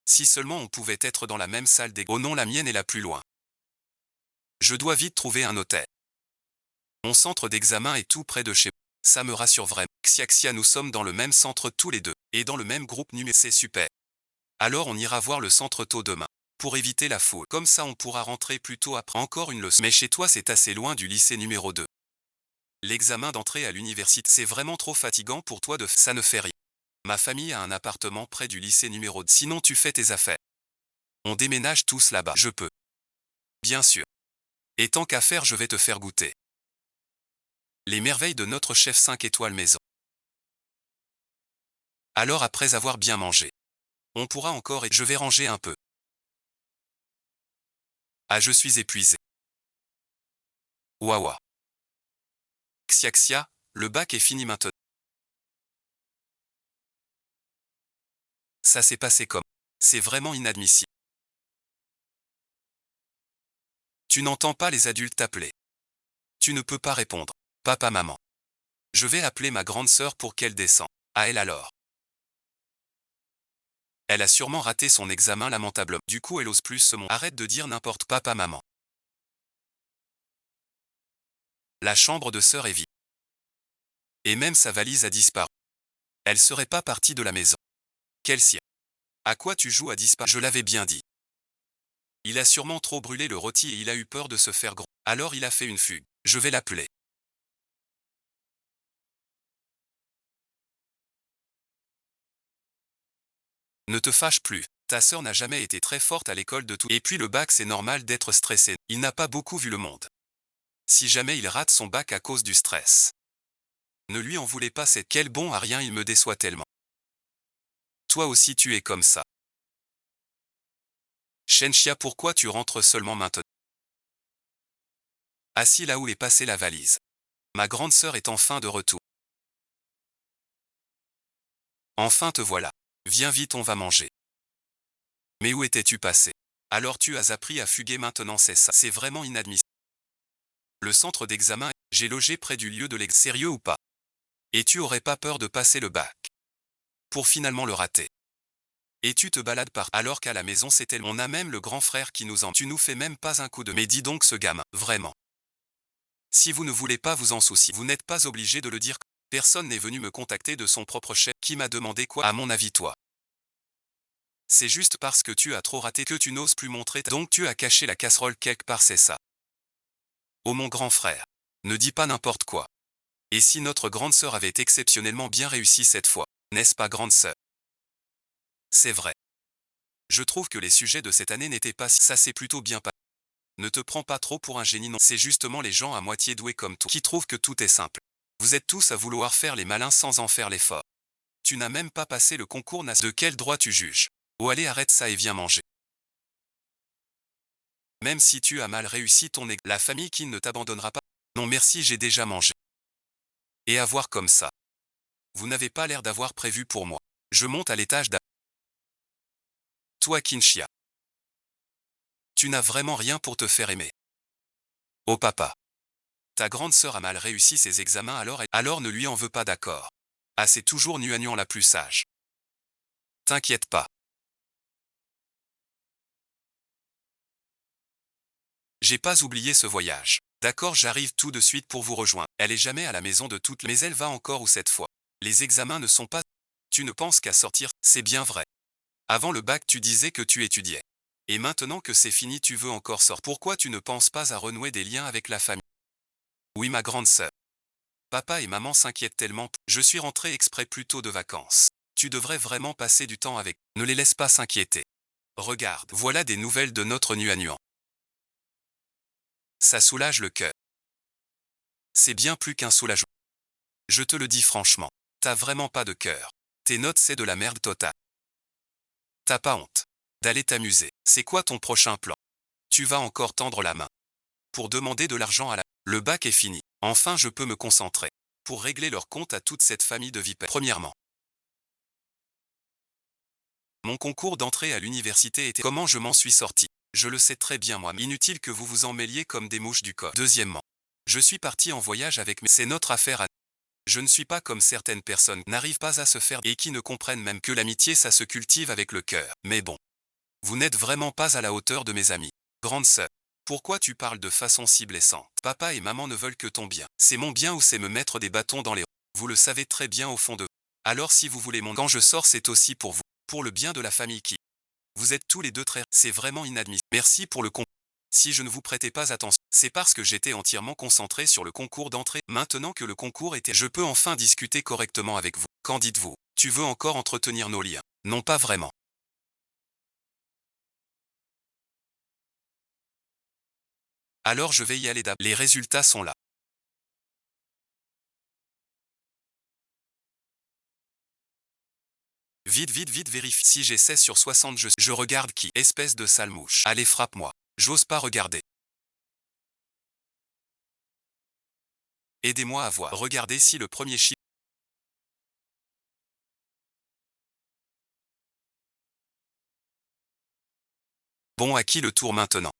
Si seulement on pouvait être dans la même salle des. Oh non, la mienne est la plus loin. Je dois vite trouver un hôtel. Mon centre d'examen est tout près de chez moi. Ça me rassure vraiment. Xiaxia, nous sommes dans le même centre tous les deux. Et dans le même groupe numéro. C'est super. Alors on ira voir le centre tôt demain. Pour éviter la foule. Comme ça on pourra rentrer plus tôt après. Encore une leçon. Mais chez toi c'est assez loin du lycée numéro 2. L'examen d'entrée à l'université, c'est vraiment trop fatigant pour toi de. Ça ne fait rien. Ma famille a un appartement près du lycée numéro 2. Sinon tu fais tes affaires. On déménage tous là-bas. Je peux. Bien sûr. Et tant qu'à faire, je vais te faire goûter les merveilles de notre chef 5 étoiles maison. Alors après avoir bien mangé, on pourra encore et je vais ranger un peu. Ah, je suis épuisé. Waouh. Xia, le bac est fini maintenant. Ça s'est passé comme. C'est vraiment inadmissible. Tu n'entends pas les adultes t'appeler. Tu ne peux pas répondre. Papa, maman. Je vais appeler ma grande sœur pour qu'elle descende. À elle alors. Elle a sûrement raté son examen lamentablement. Du coup, elle ose plus se montrer. Arrête de dire n'importe papa, maman. La chambre de sœur est vide. Et même sa valise a disparu. Elle serait pas partie de la maison. Quel cirque. À quoi tu joues à disparu? Je l'avais bien dit. Il a sûrement trop brûlé le rôti et il a eu peur de se faire gros. Alors il a fait une fugue. Je vais l'appeler. Ne te fâche plus. Ta sœur n'a jamais été très forte à l'école de tout. Et puis le bac, c'est normal d'être stressé. Il n'a pas beaucoup vu le monde. Si jamais il rate son bac à cause du stress. Ne lui en voulez pas, c'est quel bon à rien, il me déçoit tellement. Toi aussi tu es comme ça. Shenxia, pourquoi tu rentres seulement maintenant? Assis là où est passée la valise. Ma grande sœur est enfin de retour. Enfin te voilà. Viens vite, on va manger. Mais où étais-tu passé? Alors tu as appris à fuguer maintenant, c'est ça. C'est vraiment inadmissible. Le centre d'examen, j'ai logé près du lieu de l'examen. Sérieux ou pas? Et tu aurais pas peur de passer le bac? Pour finalement le rater. Et tu te balades par. Alors qu'à la maison c'était. On a même le grand frère qui nous en. Tu nous fais même pas un coup de. Mais dis donc ce gamin, vraiment. Si vous ne voulez pas vous en soucier, vous n'êtes pas obligé de le dire. Personne n'est venu me contacter de son propre chef qui m'a demandé quoi. À mon avis, toi. C'est juste parce que tu as trop raté que tu n'oses plus montrer. Donc tu as caché la casserole quelque part, c'est ça. Oh mon grand frère. Ne dis pas n'importe quoi. Et si notre grande sœur avait exceptionnellement bien réussi cette fois, n'est-ce pas grande sœur? C'est vrai. Je trouve que les sujets de cette année n'étaient pas. Ça c'est plutôt bien passé. Ne te prends pas trop pour un génie, non. C'est justement les gens à moitié doués comme toi qui trouvent que tout est simple. Vous êtes tous à vouloir faire les malins sans en faire l'effort. Tu n'as même pas passé le concours national. De quel droit tu juges? Oh allez, arrête ça et viens manger. Même si tu as mal réussi ton la famille qui ne t'abandonnera pas. Non merci, j'ai déjà mangé. Et à voir comme ça. Vous n'avez pas l'air d'avoir prévu pour moi. Je monte à l'étage d'à. Toi Kinshia. Tu n'as vraiment rien pour te faire aimer. Oh papa. Ta grande sœur a mal réussi ses examens alors ne lui en veux pas, d'accord. Ah, c'est toujours Nuagnon la plus sage. T'inquiète pas. J'ai pas oublié ce voyage. D'accord, j'arrive tout de suite pour vous rejoindre. Elle est jamais à la maison de toutes, mais elle va encore où cette fois? Les examens ne sont pas. Tu ne penses qu'à sortir, c'est bien vrai. Avant le bac tu disais que tu étudiais. Et maintenant que c'est fini tu veux encore sortir. Pourquoi tu ne penses pas à renouer des liens avec la famille? Oui ma grande sœur. Papa et maman s'inquiètent tellement. Je suis rentré exprès plus tôt de vacances. Tu devrais vraiment passer du temps avec. Ne les laisse pas s'inquiéter. Regarde, voilà des nouvelles de notre Nuagnon. Ça soulage le cœur. C'est bien plus qu'un soulagement. Je te le dis franchement. T'as vraiment pas de cœur. Tes notes c'est de la merde totale. T'as pas honte d'aller t'amuser. C'est quoi ton prochain plan? Tu vas encore tendre la main pour demander de l'argent à la. Le bac est fini. Enfin je peux me concentrer pour régler leur compte à toute cette famille de vipères. Premièrement, mon concours d'entrée à l'université était. Comment je m'en suis sorti? Je le sais très bien moi. Inutile que vous vous en mêliez comme des mouches du corps. Deuxièmement, je suis parti en voyage avec mes. C'est notre affaire à. Je ne suis pas comme certaines personnes qui n'arrivent pas à se faire et qui ne comprennent même que l'amitié ça se cultive avec le cœur. Mais bon. Vous n'êtes vraiment pas à la hauteur de mes amis. Grande sœur. Pourquoi tu parles de façon si blessante? Papa et maman ne veulent que ton bien. C'est mon bien ou c'est me mettre des bâtons dans les roues? Vous le savez très bien au fond de vous. Alors si vous voulez mon. Quand je sors c'est aussi pour vous. Pour le bien de la famille qui. Vous êtes tous les deux très. C'est vraiment inadmissible. Merci pour le concours. Si je ne vous prêtais pas attention, c'est parce que j'étais entièrement concentré sur le concours d'entrée. Maintenant que le concours était. Je peux enfin discuter correctement avec vous. Qu'en dites-vous? Tu veux encore entretenir nos liens? Non, pas vraiment. Alors je vais y aller d'abord. Les résultats sont là. Vite, vite, vite, vérifie. Si j'ai 16 sur 60, je regarde qui? Espèce de sale mouche. Allez, frappe-moi. J'ose pas regarder. Aidez-moi à voir. Regardez si le premier chiffre. Bon, à qui le tour maintenant?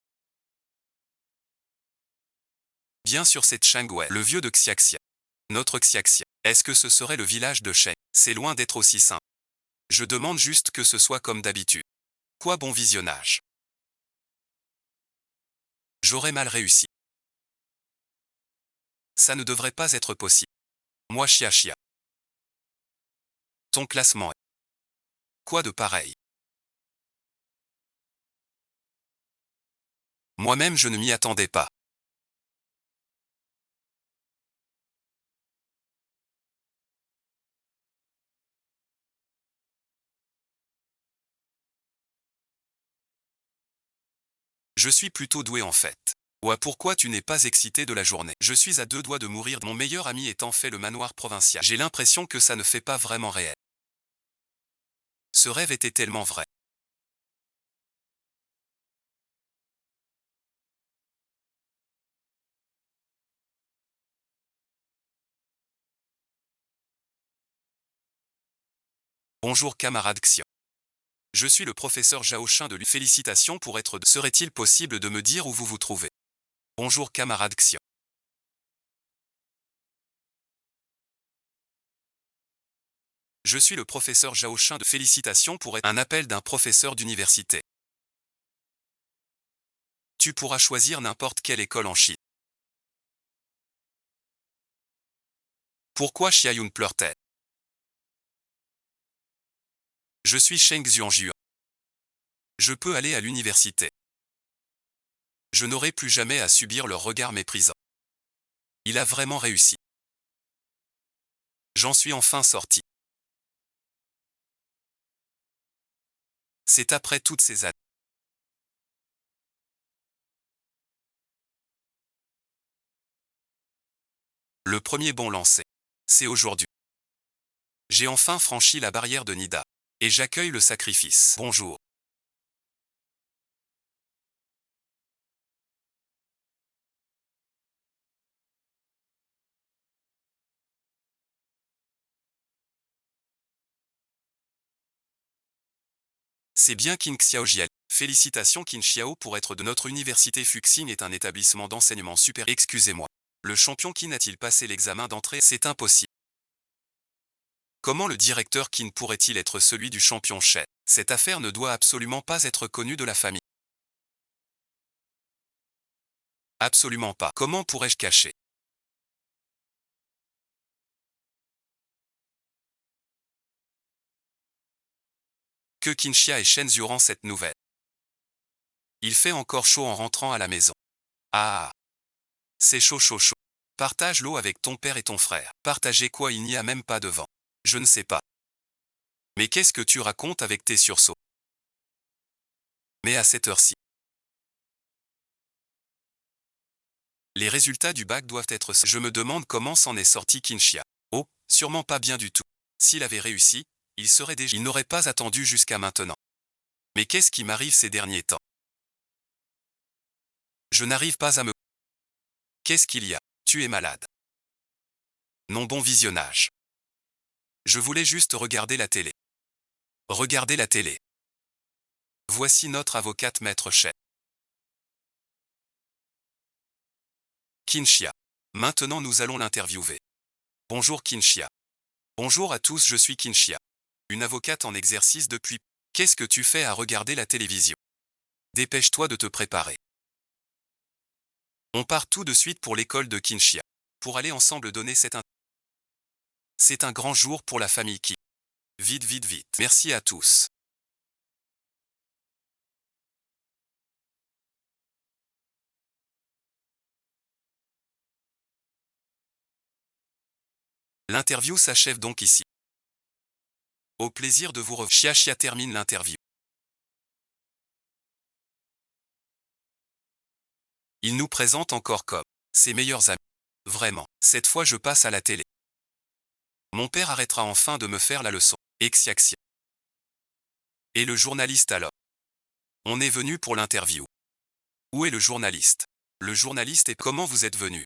Bien sûr, c'est Changwei, le vieux de Xiaxia. Notre Xiaxia. Est-ce que ce serait le village de Sheng? C'est loin d'être aussi simple. Je demande juste que ce soit comme d'habitude. Quoi, bon visionnage. J'aurais mal réussi. Ça ne devrait pas être possible. Moi, Chia Chia. Ton classement est. Quoi de pareil? Moi-même, je ne m'y attendais pas. Je suis plutôt doué en fait. Ouah, pourquoi tu n'es pas excité de la journée? Je suis à 2 doigts de mourir. Mon meilleur ami étant fait le manoir provincial. J'ai l'impression que ça ne fait pas vraiment réel. Ce rêve était tellement vrai. Bonjour camarade Xian. Je suis le professeur Zhao de lui. Félicitations pour être de. Serait-il possible de me dire où vous vous trouvez? Bonjour camarade Xian. Je suis le professeur Zhao de. Félicitations pour être un appel d'un professeur d'université. Tu pourras choisir n'importe quelle école en Chine. Pourquoi Xiaoyun pleure-t-elle? Je suis Sheng Xuanjuan. Je peux aller à l'université. Je n'aurai plus jamais à subir leur regard méprisant. Il a vraiment réussi. J'en suis enfin sorti. C'est après toutes ces années. Le premier bon lancé. C'est aujourd'hui. J'ai enfin franchi la barrière de Nida. Et j'accueille le sacrifice. Bonjour. C'est bien Qin Xiao Jian. Félicitations Qin Xiao pour être de notre université. Fuxing est un établissement d'enseignement supérieur. Excusez-moi. Le champion Qin a-t-il passé l'examen d'entrée? C'est impossible. Comment le directeur Qin pourrait-il être celui du champion Shen? Cette affaire ne doit absolument pas être connue de la famille. Absolument pas. Comment pourrais-je cacher? Que Qinxia et Shen durant cette nouvelle. Il fait encore chaud en rentrant à la maison. Ah, c'est chaud chaud chaud. Partage l'eau avec ton père et ton frère. Partager quoi? Il n'y a même pas de vent. Je ne sais pas. Mais qu'est-ce que tu racontes avec tes sursauts? Mais à cette heure-ci. Les résultats du bac doivent être. Je me demande comment s'en est sorti Qinxia. Oh, sûrement pas bien du tout. S'il avait réussi, il serait déjà. Il n'aurait pas attendu jusqu'à maintenant. Mais qu'est-ce qui m'arrive ces derniers temps? Je n'arrive pas à me. Qu'est-ce qu'il y a? Tu es malade. Non, bon visionnage. Je voulais juste regarder la télé. Regardez la télé. Voici notre avocate maître Shen. Qinxia. Maintenant nous allons l'interviewer. Bonjour Qinxia. Bonjour à tous, je suis Qinxia. Une avocate en exercice depuis. Qu'est-ce que tu fais à regarder la télévision? Dépêche-toi de te préparer. On part tout de suite pour l'école de Qinxia. Pour aller ensemble donner cette. C'est un grand jour pour la famille Qin. Vite, vite, vite. Merci à tous. L'interview s'achève donc ici. Au plaisir de vous revoir. Chia termine l'interview. Il nous présente encore comme ses meilleurs amis. Vraiment, cette fois je passe à la télé. Mon père arrêtera enfin de me faire la leçon. Xiaxia. Et le journaliste alors? On est venu pour l'interview. Où est le journaliste? Le journaliste est comment vous êtes venu?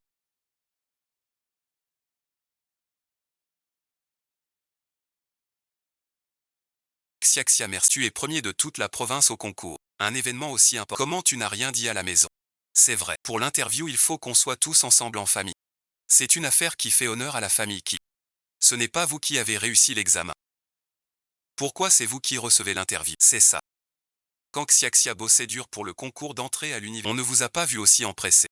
Xiaxia merci. Tu es premier de toute la province au concours. Un événement aussi important. Comment tu n'as rien dit à la maison? C'est vrai. Pour l'interview il faut qu'on soit tous ensemble en famille. C'est une affaire qui fait honneur à la famille qui. Ce n'est pas vous qui avez réussi l'examen. Pourquoi c'est vous qui recevez l'interview? C'est ça. Quand Xiaxia bossait dur pour le concours d'entrée à l'université, on ne vous a pas vu aussi empressé.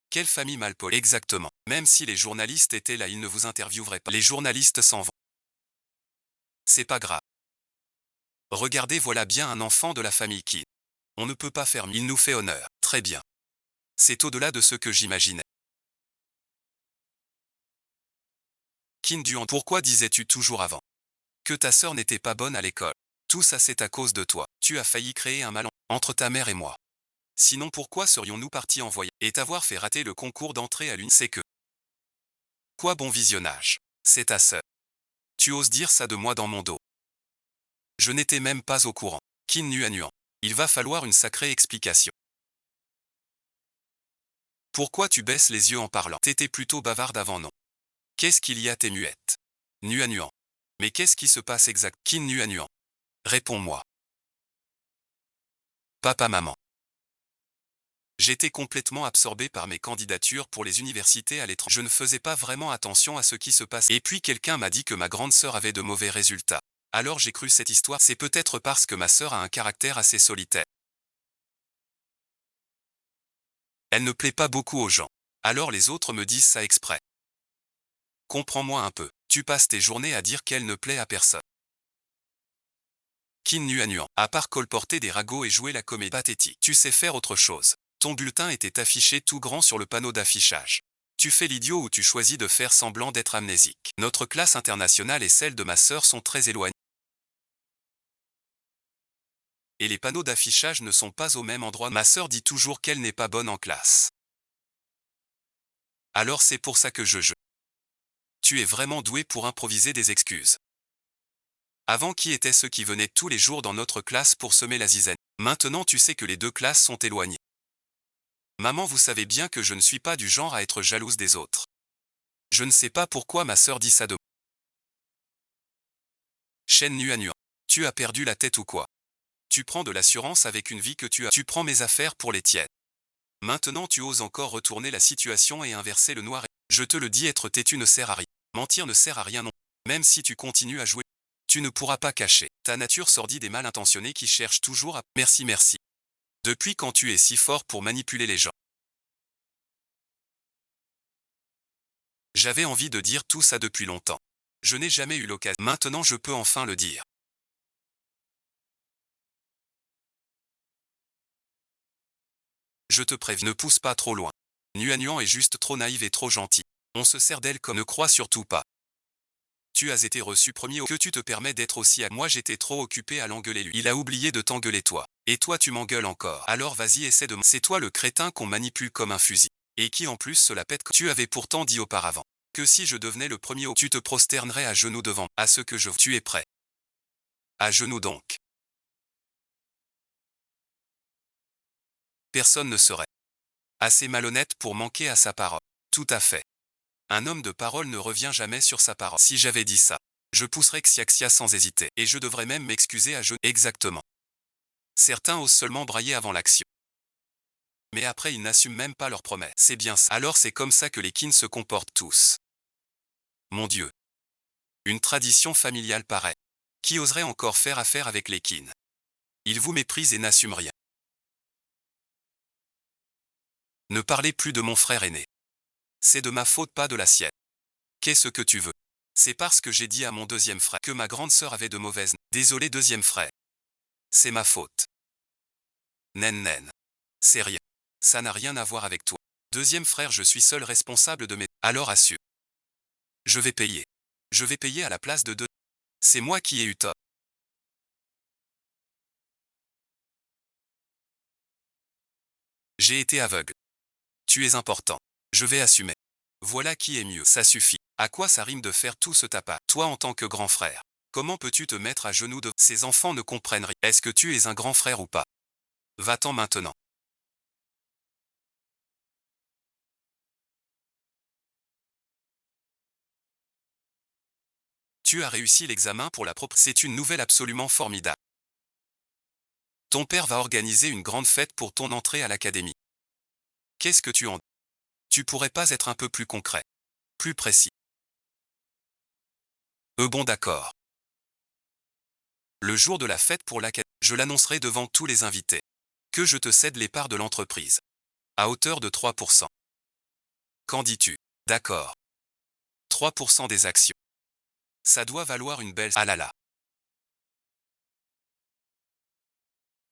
Quelle famille malpolie? Exactement. Même si les journalistes étaient là, ils ne vous intervieweraient pas. Les journalistes s'en vont. C'est pas grave. Regardez, voilà bien un enfant de la famille qui. On ne peut pas faire mieux. Il nous fait honneur. Très bien. C'est au-delà de ce que j'imaginais. Qin Duan, pourquoi disais-tu toujours avant que ta sœur n'était pas bonne à l'école? Tout ça c'est à cause de toi. Tu as failli créer un malentendu entre ta mère et moi. Sinon pourquoi serions-nous partis en voyage et t'avoir fait rater le concours d'entrée à l'université? C'est que. Quoi, bon visionnage. C'est ta sœur. Tu oses dire ça de moi dans mon dos? Je n'étais même pas au courant. Qin Nuan. Il va falloir une sacrée explication. Pourquoi tu baisses les yeux en parlant? T'étais plutôt bavarde avant, non? Qu'est-ce qu'il y a, t'es muette? Nuan. Mais qu'est-ce qui se passe exact? Qin Nuan. Réponds-moi. Papa, maman. J'étais complètement absorbé par mes candidatures pour les universités à l'étranger. Je ne faisais pas vraiment attention à ce qui se passe. Et puis quelqu'un m'a dit que ma grande sœur avait de mauvais résultats. Alors j'ai cru cette histoire. C'est peut-être parce que ma sœur a un caractère assez solitaire. Elle ne plaît pas beaucoup aux gens. Alors les autres me disent ça exprès. Comprends-moi un peu. Tu passes tes journées à dire qu'elle ne plaît à personne. Qin Nuan. À part colporter des ragots et jouer la comédie pathétique, tu sais faire autre chose. Ton bulletin était affiché tout grand sur le panneau d'affichage. Tu fais l'idiot ou tu choisis de faire semblant d'être amnésique. Notre classe internationale et celle de ma sœur sont très éloignées. Et les panneaux d'affichage ne sont pas au même endroit. Ma sœur dit toujours qu'elle n'est pas bonne en classe. Alors c'est pour ça que je. Tu es vraiment doué pour improviser des excuses. Avant, qui étaient ceux qui venaient tous les jours dans notre classe pour semer la zizanie? Maintenant tu sais que les deux classes sont éloignées. Maman, vous savez bien que je ne suis pas du genre à être jalouse des autres. Je ne sais pas pourquoi ma sœur dit ça de moi. Shen Nuan. Tu as perdu la tête ou quoi? Tu prends de l'assurance avec une vie que tu as. Tu prends mes affaires pour les tiennes. Maintenant tu oses encore retourner la situation et inverser le noir. Je te le dis, être têtu ne sert à rien. Mentir ne sert à rien non. Même si tu continues à jouer, tu ne pourras pas cacher ta nature sordide et mal intentionnée qui cherche toujours à. Merci. Depuis quand tu es si fort pour manipuler les gens? J'avais envie de dire tout ça depuis longtemps. Je n'ai jamais eu l'occasion. Maintenant je peux enfin le dire. Je te préviens, ne pousse pas trop loin. Nuan est juste trop naïve et trop gentille. On se sert d'elle comme ne crois surtout pas. Tu as été reçu premier que tu te permets d'être aussi à moi, j'étais trop occupé à l'engueuler lui. Il a oublié de t'engueuler toi. Et toi tu m'engueules encore. Alors vas-y, essaie de. C'est toi le crétin qu'on manipule comme un fusil. Et qui en plus se la pète. Tu avais pourtant dit auparavant que si je devenais le premier, tu te prosternerais à genoux devant. À ce que je. Tu es prêt? À genoux donc. Personne ne serait assez malhonnête pour manquer à sa parole. Tout à fait. Un homme de parole ne revient jamais sur sa parole. Si j'avais dit ça, je pousserais Xiaxia sans hésiter. Et je devrais même m'excuser à genoux. Exactement. Certains osent seulement brailler avant l'action. Mais après ils n'assument même pas leurs promesses. C'est bien ça. Alors c'est comme ça que les Qin se comportent tous. Mon Dieu. Une tradition familiale pareille. Qui oserait encore faire affaire avec les Qin? Ils vous méprisent et n'assument rien. Ne parlez plus de mon frère aîné. C'est de ma faute, pas de la sienne. Qu'est-ce que tu veux? C'est parce que j'ai dit à mon deuxième frère que ma grande sœur avait de mauvaises. Désolé deuxième frère. C'est ma faute. Nen. C'est rien. Ça n'a rien à voir avec toi. Deuxième frère, je suis seul responsable de mes. Alors assure. Je vais payer. Je vais payer à la place de deux. C'est moi qui ai eu tort. J'ai été aveugle. Tu es important. Je vais assumer. Voilà qui est mieux, ça suffit. À quoi ça rime de faire tout ce tapas? Toi en tant que grand frère. Comment peux-tu te mettre à genoux de... Ces enfants ne comprennent rien. Est-ce que tu es un grand frère ou pas? Va-t'en maintenant. Tu as réussi l'examen pour la propre... C'est une nouvelle absolument formidable. Ton père va organiser une grande fête pour ton entrée à l'académie. Qu'est-ce que tu en dis? Tu pourrais pas être un peu plus concret, plus précis? Bon d'accord. Le jour de la fête pour l'académie, je l'annoncerai devant tous les invités. Que je te cède les parts de l'entreprise. À hauteur de 3%. Qu'en dis-tu? D'accord. 3% des actions. Ça doit valoir une belle... Ah là là.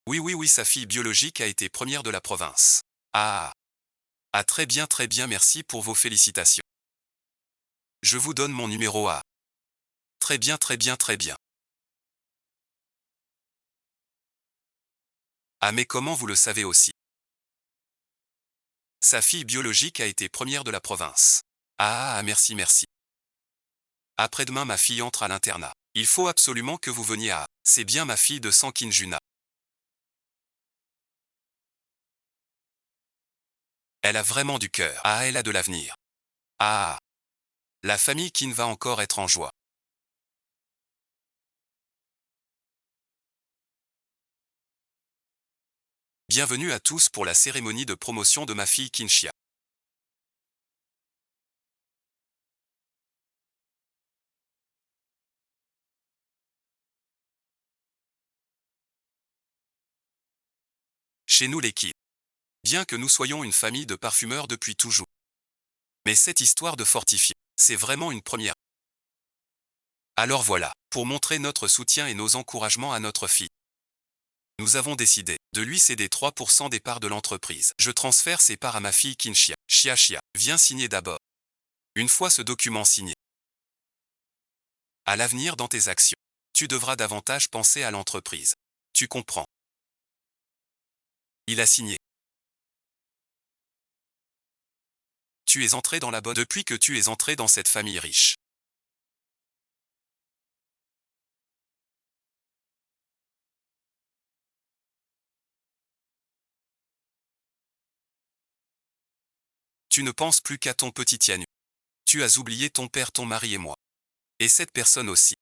Oui oui oui, sa fille biologique a été première de la province. Ah. Ah très bien merci pour vos félicitations. Je vous donne mon numéro A. Très bien très bien très bien. Ah mais comment vous le savez aussi? Sa fille biologique a été première de la province. Merci merci. Après-demain ma fille entre à l'internat. Il faut absolument que vous veniez à... C'est bien ma fille de sang Kinjuna. Elle a vraiment du cœur. Ah elle a de l'avenir. Ah. La famille Kin va encore être en joie. Bienvenue à tous pour la cérémonie de promotion de ma fille Kinshia. Chez nous les Kin. Bien que nous soyons une famille de parfumeurs depuis toujours. Mais cette histoire de fortifier, c'est vraiment une première. Alors voilà, pour montrer notre soutien et nos encouragements à notre fille. Nous avons décidé de lui céder 3% des parts de l'entreprise. Je transfère ses parts à ma fille Kinshia. Chia, viens signer d'abord. Une fois ce document signé, à l'avenir dans tes actions, tu devras davantage penser à l'entreprise. Tu comprends? Il a signé. Tu es entré dans la bonne depuis que tu es entré dans cette famille riche. Tu ne penses plus qu'à ton petit Tianu. Tu as oublié ton père, ton mari et moi. Et cette personne aussi.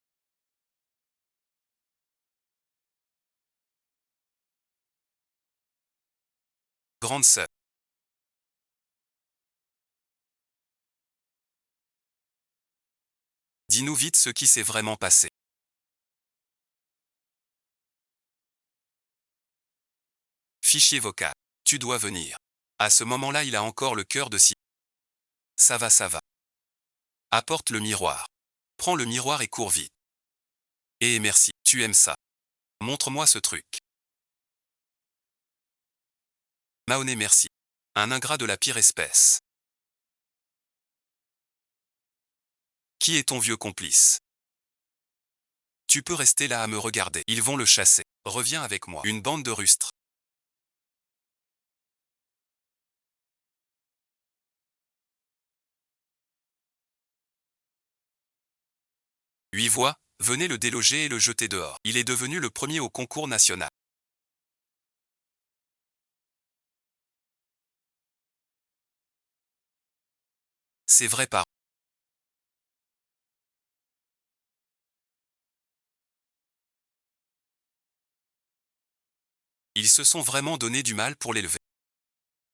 Grande sœur. Dis-nous vite ce qui s'est vraiment passé. Fichier vocal. Tu dois venir. À ce moment-là, il a encore le cœur de si. Ça va, ça va. Apporte le miroir. Prends le miroir et cours vite. Merci, tu aimes ça. Montre-moi ce truc. Mahoney, merci. Un ingrat de la pire espèce. Qui est ton vieux complice? Tu peux rester là à me regarder. Ils vont le chasser. Reviens avec moi. Une bande de rustres. Huit voix, venez le déloger et le jeter dehors. Il est devenu le premier au concours national. C'est vrai pas. Ils se sont vraiment donné du mal pour l'élever.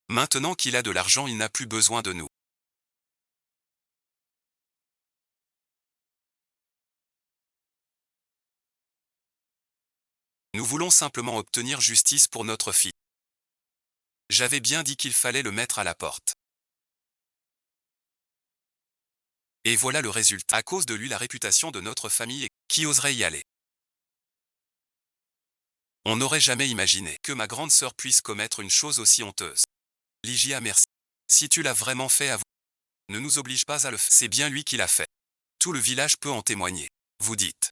Maintenant qu'il a de l'argent, il n'a plus besoin de nous. Nous voulons simplement obtenir justice pour notre fille. J'avais bien dit qu'il fallait le mettre à la porte. Et voilà le résultat. À cause de lui, la réputation de notre famille est... Qui oserait y aller? On n'aurait jamais imaginé que ma grande sœur puisse commettre une chose aussi honteuse. Ligia, merci. Si tu l'as vraiment fait à vous, ne nous oblige pas à le faire. C'est bien lui qui l'a fait. Tout le village peut en témoigner. Vous dites.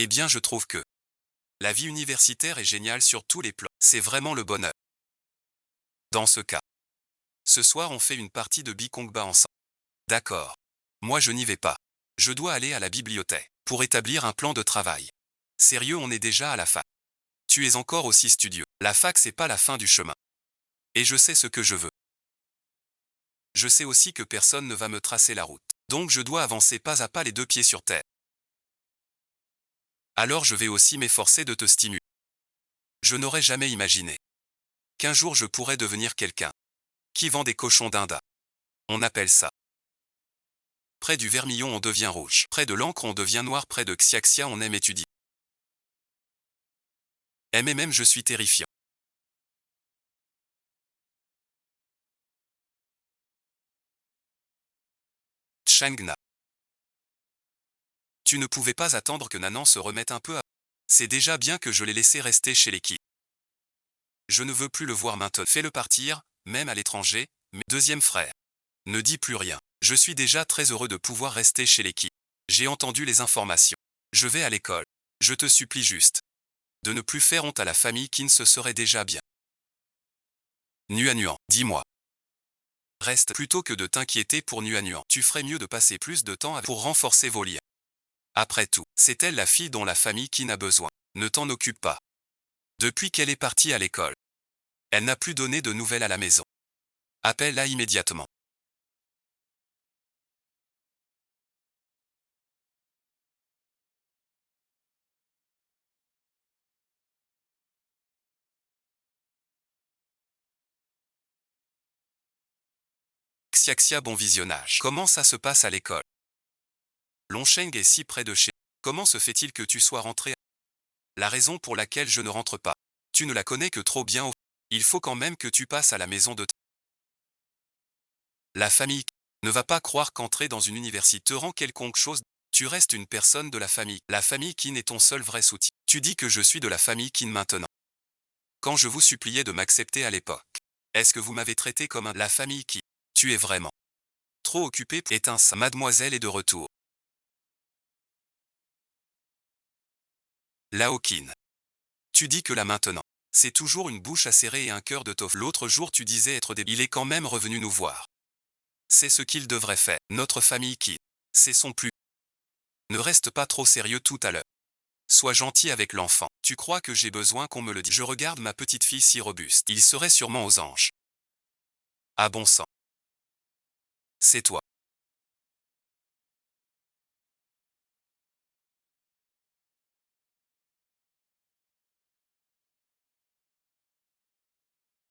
Eh bien, je trouve que la vie universitaire est géniale sur tous les plans. C'est vraiment le bonheur. Dans ce cas, ce soir on fait une partie de Bikongba ensemble. D'accord. Moi je n'y vais pas. Je dois aller à la bibliothèque pour établir un plan de travail. Sérieux, on est déjà à la fac. Tu es encore aussi studieux. La fac, c'est pas la fin du chemin. Et je sais ce que je veux. Je sais aussi que personne ne va me tracer la route. Donc je dois avancer pas à pas les deux pieds sur terre. Alors je vais aussi m'efforcer de te stimuler. Je n'aurais jamais imaginé qu'un jour je pourrais devenir quelqu'un qui vend des cochons d'Inde. On appelle ça. Près du vermillon on devient rouge. Près de l'encre on devient noir. Près de Xiaxia on aime étudier. MMM, je suis terrifiant. Changna. Tu ne pouvais pas attendre que Nanan se remette un peu à... C'est déjà bien que je l'ai laissé rester chez l'équipe. Je ne veux plus le voir maintenant. Fais-le partir, même à l'étranger, mais deuxième frère. Ne dis plus rien. Je suis déjà très heureux de pouvoir rester chez l'équipe. J'ai entendu les informations. Je vais à l'école. Je te supplie juste de ne plus faire honte à la famille qui ne se serait déjà bien. Nuanuan, dis-moi. Reste plutôt que de t'inquiéter pour Nuanuan. Tu ferais mieux de passer plus de temps pour renforcer vos liens. Après tout, c'est elle la fille dont la famille qui n'a besoin. Ne t'en occupe pas. Depuis qu'elle est partie à l'école, elle n'a plus donné de nouvelles à la maison. Appelle-la immédiatement. Xiaxia, bon visionnage. Comment ça se passe à l'école? Longsheng est si près de chez... Comment se fait-il que tu sois rentré? La raison pour laquelle je ne rentre pas. Tu ne la connais que trop bien. Il faut quand même que tu passes à la maison de... La famille ne va pas croire qu'entrer dans une université te rend quelconque chose. Tu restes une personne de la famille. La famille Qin est ton seul vrai soutien. Tu dis que je suis de la famille Qin maintenant. Quand je vous suppliais de m'accepter à l'époque, est-ce que vous m'avez traité comme la famille Qin? Tu es vraiment trop occupé. Éteins ça. Mademoiselle est de retour. Lao Qin. Tu dis que là maintenant, c'est toujours une bouche acérée et un cœur de tofu. L'autre jour tu disais être des... Il est quand même revenu nous voir. C'est ce qu'il devrait faire. Notre famille Qin. C'est son plus... Ne reste pas trop sérieux tout à l'heure. Sois gentil avec l'enfant. Tu crois que j'ai besoin qu'on me le dise? Je regarde ma petite fille si robuste. Il serait sûrement aux anges. Ah bon sang. C'est toi.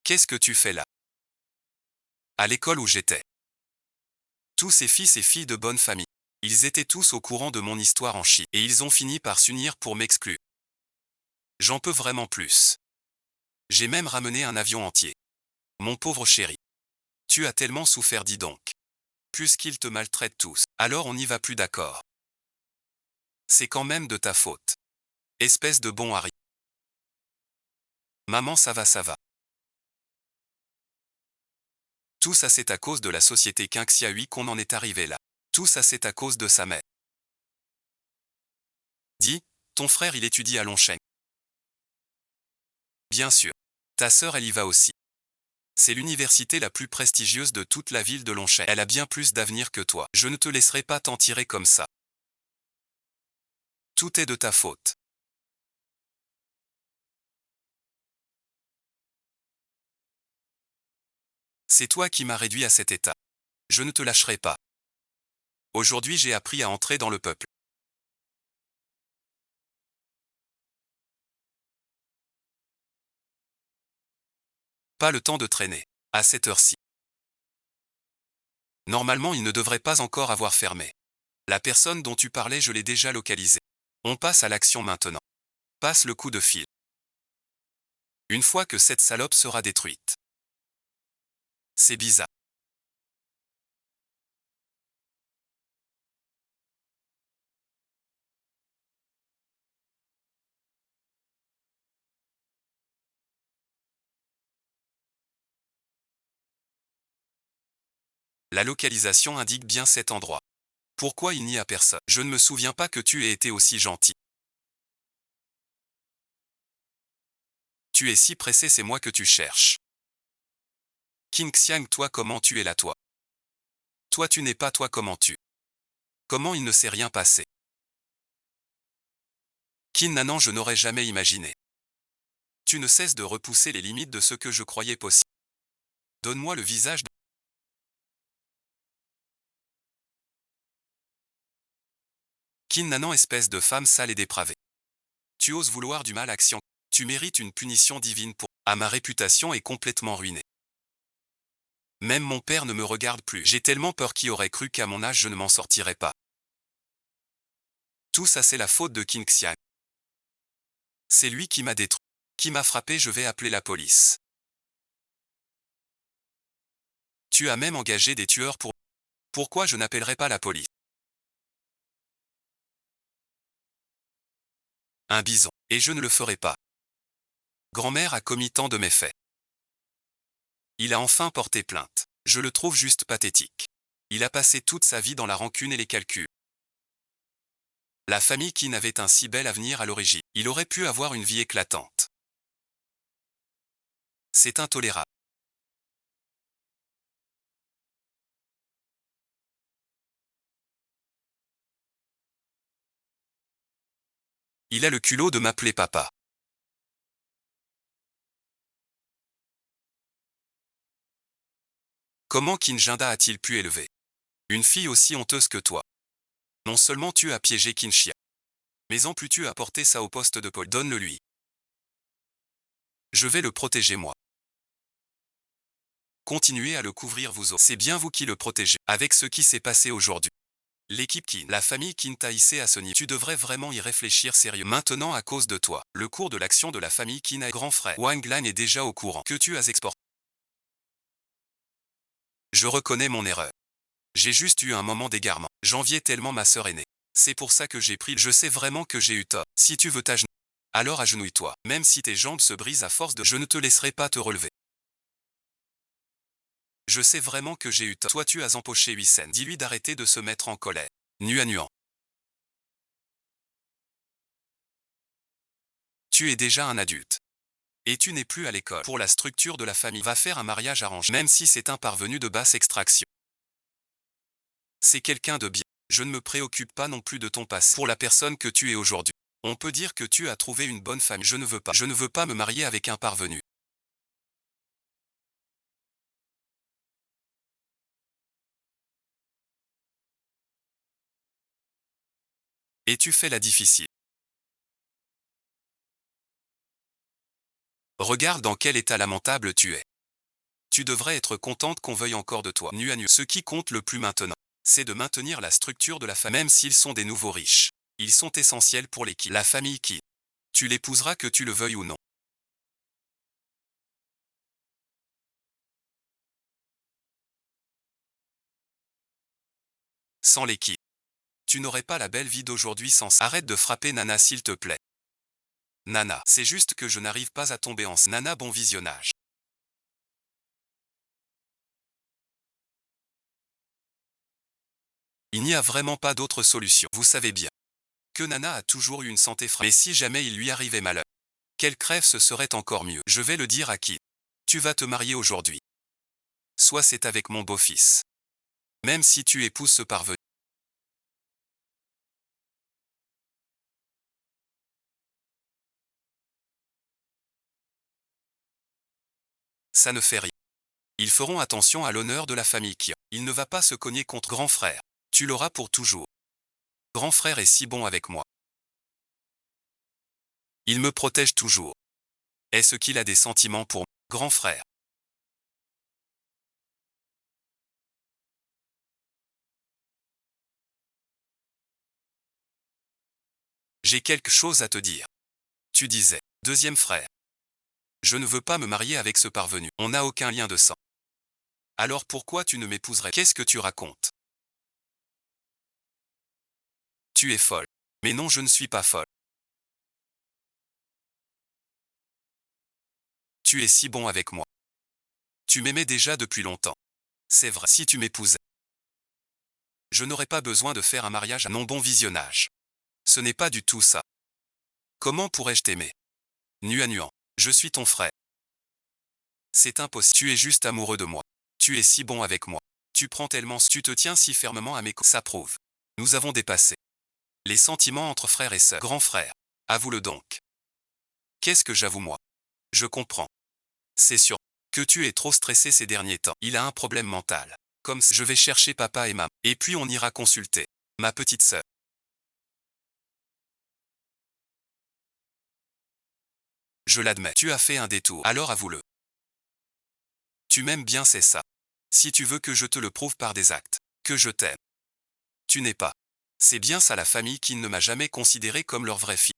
Qu'est-ce que tu fais là? À l'école où j'étais. Tous ces fils et filles de bonne famille. Ils étaient tous au courant de mon histoire en Chine. Et ils ont fini par s'unir pour m'exclure. J'en peux vraiment plus. J'ai même ramené un avion entier. Mon pauvre chéri. Tu as tellement souffert, dis donc. Puisqu'ils te maltraitent tous, alors on n'y va plus, d'accord. C'est quand même de ta faute. Espèce de bon Harry. Maman, ça va, ça va. Tout ça c'est à cause de la société Qingxiahui qu'on en est arrivé là. Tout ça c'est à cause de sa mère. Dis, ton frère il étudie à Longsheng. Bien sûr. Ta sœur elle y va aussi. C'est l'université la plus prestigieuse de toute la ville de Longsheng. Elle a bien plus d'avenir que toi. Je ne te laisserai pas t'en tirer comme ça. Tout est de ta faute. C'est toi qui m'as réduit à cet état. Je ne te lâcherai pas. Aujourd'hui j'ai appris à entrer dans le peuple. Pas le temps de traîner. À cette heure-ci. Normalement il ne devrait pas encore avoir fermé. La personne dont tu parlais je l'ai déjà localisée. On passe à l'action maintenant. Passe le coup de fil. Une fois que cette salope sera détruite. C'est bizarre. La localisation indique bien cet endroit. Pourquoi il n'y a personne? Je ne me souviens pas que tu aies été aussi gentil. Tu es si pressé, c'est moi que tu cherches. Qin Xiang, toi comment tu es là toi? Toi tu n'es pas toi, comment tu? Comment il ne s'est rien passé? Qin Nanan, je n'aurais jamais imaginé. Tu ne cesses de repousser les limites de ce que je croyais possible. Donne-moi le visage de... Qin Nanan, espèce de femme sale et dépravée. Tu oses vouloir du mal à Xiang. Tu mérites une punition divine pour... Ah, ma réputation est complètement ruinée. Même mon père ne me regarde plus. J'ai tellement peur, qui aurait cru qu'à mon âge je ne m'en sortirais pas. Tout ça c'est la faute de Qin Xiang. C'est lui qui m'a détruit. Qui m'a frappé, je vais appeler la police. Tu as même engagé des tueurs pour... Pourquoi je n'appellerai pas la police? Un bison. Et je ne le ferai pas. Grand-mère a commis tant de méfaits. Il a enfin porté plainte. Je le trouve juste pathétique. Il a passé toute sa vie dans la rancune et les calculs. La famille Qin avait un si bel avenir à l'origine. Il aurait pu avoir une vie éclatante. C'est intolérable. Il a le culot de m'appeler papa. Comment Qin Jinda a-t-il pu élever une fille aussi honteuse que toi? Non seulement tu as piégé Qin Xia, mais en plus tu as porté ça au poste de police. Donne-le lui. Je vais le protéger moi. Continuez à le couvrir vous autres. C'est bien vous qui le protégez. Avec ce qui s'est passé aujourd'hui. L'équipe Qin, la famille Qin t'a hissé à ce niveau. Tu devrais vraiment y réfléchir sérieux. Maintenant, à cause de toi, le cours de l'action de la famille Qin a grand frère Wang Lan est déjà au courant que tu as exporté. Je reconnais mon erreur. J'ai juste eu un moment d'égarement. J'enviais tellement ma sœur aînée. C'est pour ça que j'ai pris. Je sais vraiment que j'ai eu tort. Si tu veux t'agenouiller, alors agenouille-toi. Même si tes jambes se brisent à force de... Je ne te laisserai pas te relever. Je sais vraiment que j'ai eu tort. Toi tu as empoché Huisen. Dis-lui d'arrêter de se mettre en colère. Nuan. Tu es déjà un adulte. Et tu n'es plus à l'école. Pour la structure de la famille, va faire un mariage arrangé. Même si c'est un parvenu de basse extraction. C'est quelqu'un de bien. Je ne me préoccupe pas non plus de ton passé. Pour la personne que tu es aujourd'hui. On peut dire que tu as trouvé une bonne famille. Je ne veux pas. Je ne veux pas me marier avec un parvenu. Et tu fais la difficile. Regarde dans quel état lamentable tu es. Tu devrais être contente qu'on veuille encore de toi. Nuan. Ce qui compte le plus maintenant, c'est de maintenir la structure de la famille. Même s'ils sont des nouveaux riches. Ils sont essentiels pour l'équipe. La famille qui. Tu l'épouseras que tu le veuilles ou non. Sans l'équipe. Tu n'aurais pas la belle vie d'aujourd'hui sans ça. Arrête de frapper Nana s'il te plaît. Nana, c'est juste que je n'arrive pas à tomber en... Nana, bon visionnage. Il n'y a vraiment pas d'autre solution. Vous savez bien que Nana a toujours eu une santé fragile. Mais si jamais il lui arrivait malheur, qu'elle crève, ce serait encore mieux. Je vais le dire à qui? Tu vas te marier aujourd'hui. Soit c'est avec mon beau-fils. Même si tu épouses ce parvenu. Ça ne fait rien. Ils feront attention à l'honneur de la famille qui. Il ne va pas se cogner contre grand frère. Tu l'auras pour toujours. Grand frère est si bon avec moi. Il me protège toujours. Est-ce qu'il a des sentiments pour grand frère? J'ai quelque chose à te dire. Tu disais, deuxième frère. Je ne veux pas me marier avec ce parvenu. On n'a aucun lien de sang. Alors pourquoi tu ne m'épouserais? Qu'est-ce que tu racontes? Tu es folle. Mais non, je ne suis pas folle. Tu es si bon avec moi. Tu m'aimais déjà depuis longtemps. C'est vrai, si tu m'épousais, je n'aurais pas besoin de faire un mariage à non bon visionnage. Ce n'est pas du tout ça. Comment pourrais-je t'aimer? Nuan. Je suis ton frère. C'est impossible. Tu es juste amoureux de moi. Tu es si bon avec moi. Tu prends tellement, tu te tiens si fermement à mes côtés. Ça prouve. Nous avons dépassé les sentiments entre frères et sœurs. Grand frère. Avoue-le donc. Qu'est-ce que j'avoue moi? Je comprends. C'est sûr que tu es trop stressé ces derniers temps. Il a un problème mental. Comme je vais chercher papa et maman. Et puis on ira consulter ma petite sœur. Je l'admets. Tu as fait un détour. Alors avoue-le. Tu m'aimes bien, c'est ça. Si tu veux que je te le prouve par des actes, que je t'aime. Tu n'es pas. C'est bien ça la famille qui ne m'a jamais considéré comme leur vraie fille.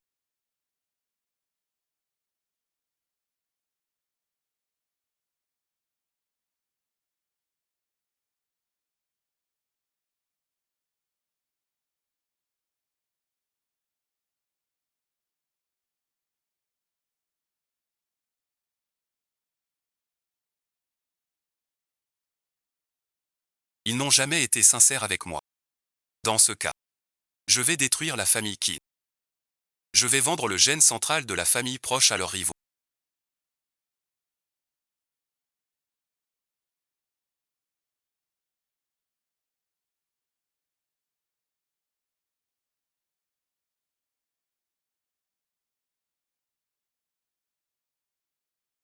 Ils n'ont jamais été sincères avec moi. Dans ce cas, je vais détruire la famille qui. Je vais vendre le gène central de la famille proche à leurs rivaux.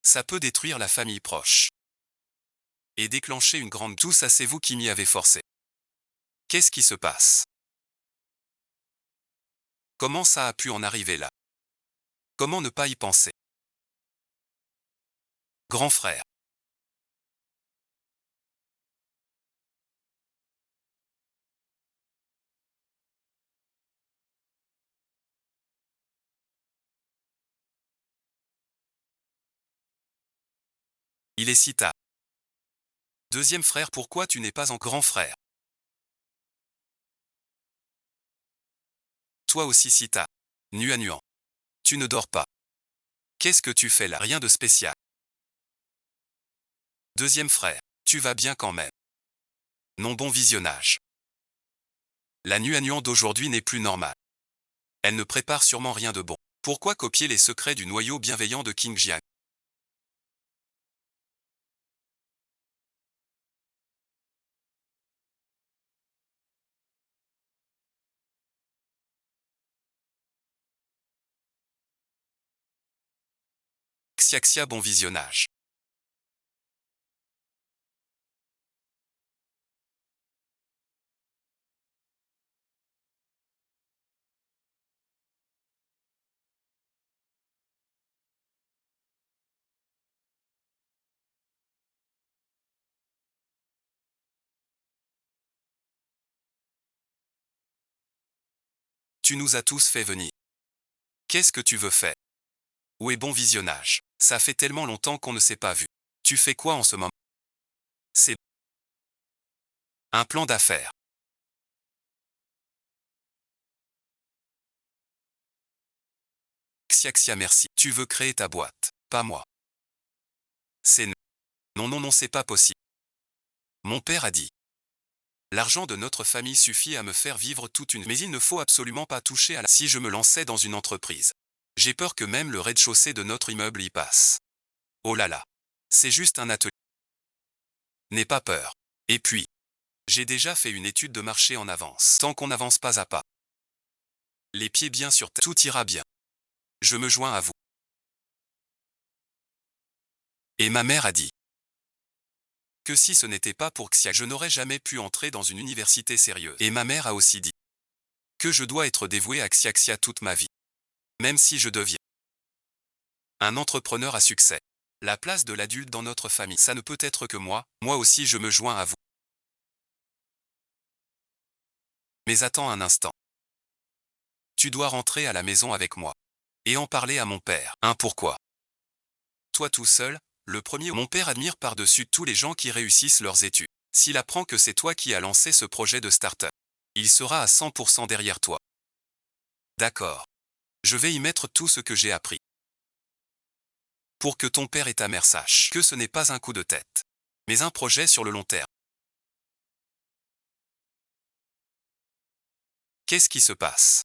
Ça peut détruire la famille proche. Et déclencher une grande. Tout ça, c'est vous qui m'y avez forcé. Qu'est-ce qui se passe? Comment ça a pu en arriver là? Comment ne pas y penser? Grand frère. Il est si tard. Deuxième frère, pourquoi tu n'es pas en grand frère? Toi aussi si tard. Nuan. Tu ne dors pas. Qu'est-ce que tu fais là? Rien de spécial. Deuxième frère. Tu vas bien quand même. Non, bon visionnage. La Nuan d'aujourd'hui n'est plus normale. Elle ne prépare sûrement rien de bon. Pourquoi copier les secrets du noyau bienveillant de King Jian? Xiaxia, bon visionnage. Tu nous as tous fait venir. Qu'est-ce que tu veux faire? Où est bon visionnage? Ça fait tellement longtemps qu'on ne s'est pas vu. Tu fais quoi en ce moment? C'est un plan d'affaires. Xiaxia, merci. Tu veux créer ta boîte. Pas moi. C'est non. Non, non, non, c'est pas possible. Mon père a dit. L'argent de notre famille suffit à me faire vivre toute une. Mais il ne faut absolument pas toucher à la. Si je me lançais dans une entreprise. J'ai peur que même le rez-de-chaussée de notre immeuble y passe. Oh là là. C'est juste un atelier. N'aie pas peur. Et puis, j'ai déjà fait une étude de marché en avance. Tant qu'on n'avance pas à pas. Les pieds bien sur terre. Tout ira bien. Je me joins à vous. Et ma mère a dit que si ce n'était pas pour Xia, je n'aurais jamais pu entrer dans une université sérieuse. Et ma mère a aussi dit que je dois être dévoué à Xiaxia toute ma vie. Même si je deviens un entrepreneur à succès. La place de l'adulte dans notre famille, ça ne peut être que moi aussi je me joins à vous. Mais attends un instant. Tu dois rentrer à la maison avec moi. Et en parler à mon père. Pourquoi? Toi tout seul, le premier. Mon père admire par-dessus tous les gens qui réussissent leurs études. S'il apprend que c'est toi qui as lancé ce projet de start-up, il sera à 100% derrière toi. D'accord. Je vais y mettre tout ce que j'ai appris. Pour que ton père et ta mère sachent que ce n'est pas un coup de tête, mais un projet sur le long terme. Qu'est-ce qui se passe?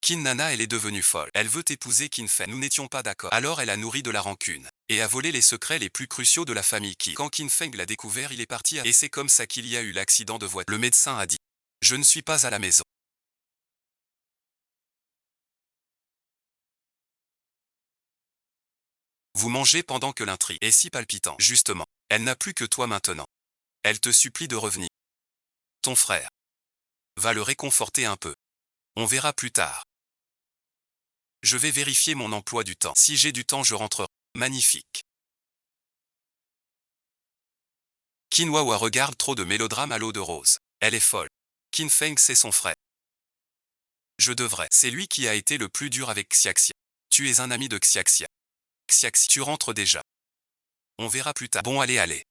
Kin Nana, elle est devenue folle. Elle veut épouser Kin Feng. Nous n'étions pas d'accord. Alors elle a nourri de la rancune. Et a volé les secrets les plus cruciaux de la famille Qin. Quand Kin Feng l'a découvert, il est parti et c'est comme ça qu'il y a eu l'accident de voiture. Le médecin a dit: je ne suis pas à la maison. Vous mangez pendant que l'intrigue est si palpitant. Justement, elle n'a plus que toi maintenant. Elle te supplie de revenir. Ton frère va le réconforter un peu. On verra plus tard. Je vais vérifier mon emploi du temps. Si j'ai du temps, je rentrerai. Magnifique. Qin Wawa regarde trop de mélodrames à l'eau de rose. Elle est folle. Qin Feng, c'est son frère. Je devrais. C'est lui qui a été le plus dur avec Xiaxia. Tu es un ami de Xiaxia. Xiaxia, tu rentres déjà. On verra plus tard. Bon, allez.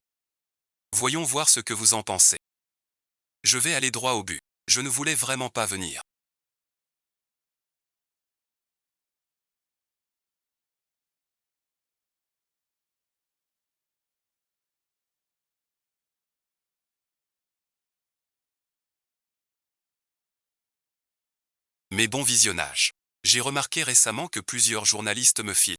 Voyons voir ce que vous en pensez. Je vais aller droit au but. Je ne voulais vraiment pas venir. Mais bon visionnage. J'ai remarqué récemment que plusieurs journalistes me filent.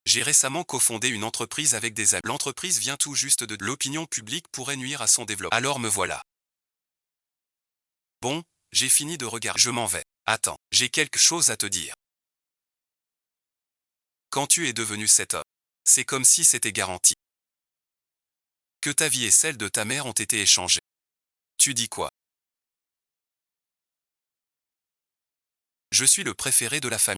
J'ai récemment cofondé une entreprise avec des amis. L'entreprise vient tout juste de l'opinion publique pourrait nuire à son développement. Alors me voilà. Bon, j'ai fini de regarder. Je m'en vais. Attends, j'ai quelque chose à te dire. Quand tu es devenu cet homme, c'est comme si c'était garanti. Que ta vie et celle de ta mère ont été échangées. Tu dis quoi? Je suis le préféré de la famille.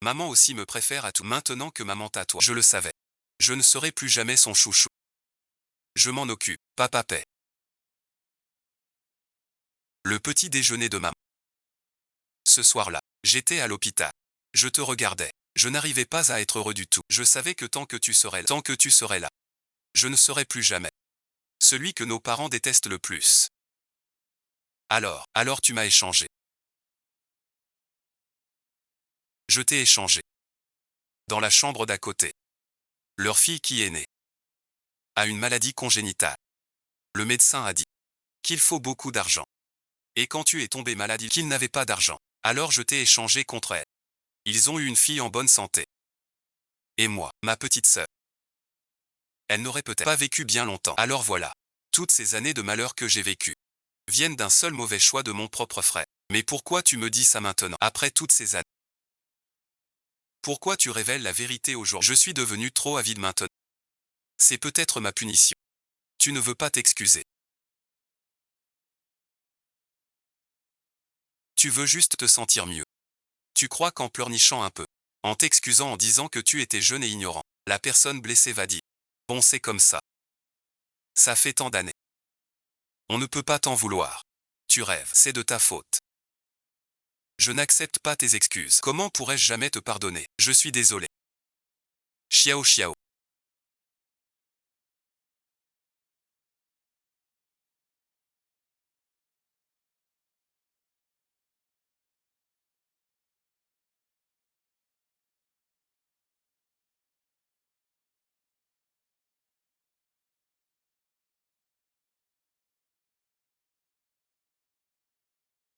Maman aussi me préfère à tout. Maintenant que maman t'a toi, je le savais. Je ne serai plus jamais son chouchou. Je m'en occupe, papa paix. Le petit déjeuner de maman. Ce soir-là, j'étais à l'hôpital. Je te regardais. Je n'arrivais pas à être heureux du tout. Je savais que tant que tu serais là, je ne serais plus jamais celui que nos parents détestent le plus. Alors tu m'as échangé. Je t'ai échangé. Dans la chambre d'à côté. Leur fille qui est née a une maladie congénitale. Le médecin a dit qu'il faut beaucoup d'argent. Et quand tu es tombé malade, qu'ils n'avaient pas d'argent. Alors je t'ai échangé contre elle. Ils ont eu une fille en bonne santé. Et moi, ma petite sœur, elle n'aurait peut-être pas vécu bien longtemps. Alors voilà. Toutes ces années de malheur que j'ai vécues viennent d'un seul mauvais choix de mon propre frère. Mais pourquoi tu me dis ça maintenant, après toutes ces années? Pourquoi tu révèles la vérité aujourd'hui? Je suis devenu trop avide maintenant. C'est peut-être ma punition. Tu ne veux pas t'excuser. Tu veux juste te sentir mieux. Tu crois qu'en pleurnichant un peu, en t'excusant en disant que tu étais jeune et ignorant, la personne blessée va dire: bon, c'est comme ça. Ça fait tant d'années. On ne peut pas t'en vouloir. Tu rêves, c'est de ta faute. Je n'accepte pas tes excuses. Comment pourrais-je jamais te pardonner? Je suis désolé. Xiao Xiao.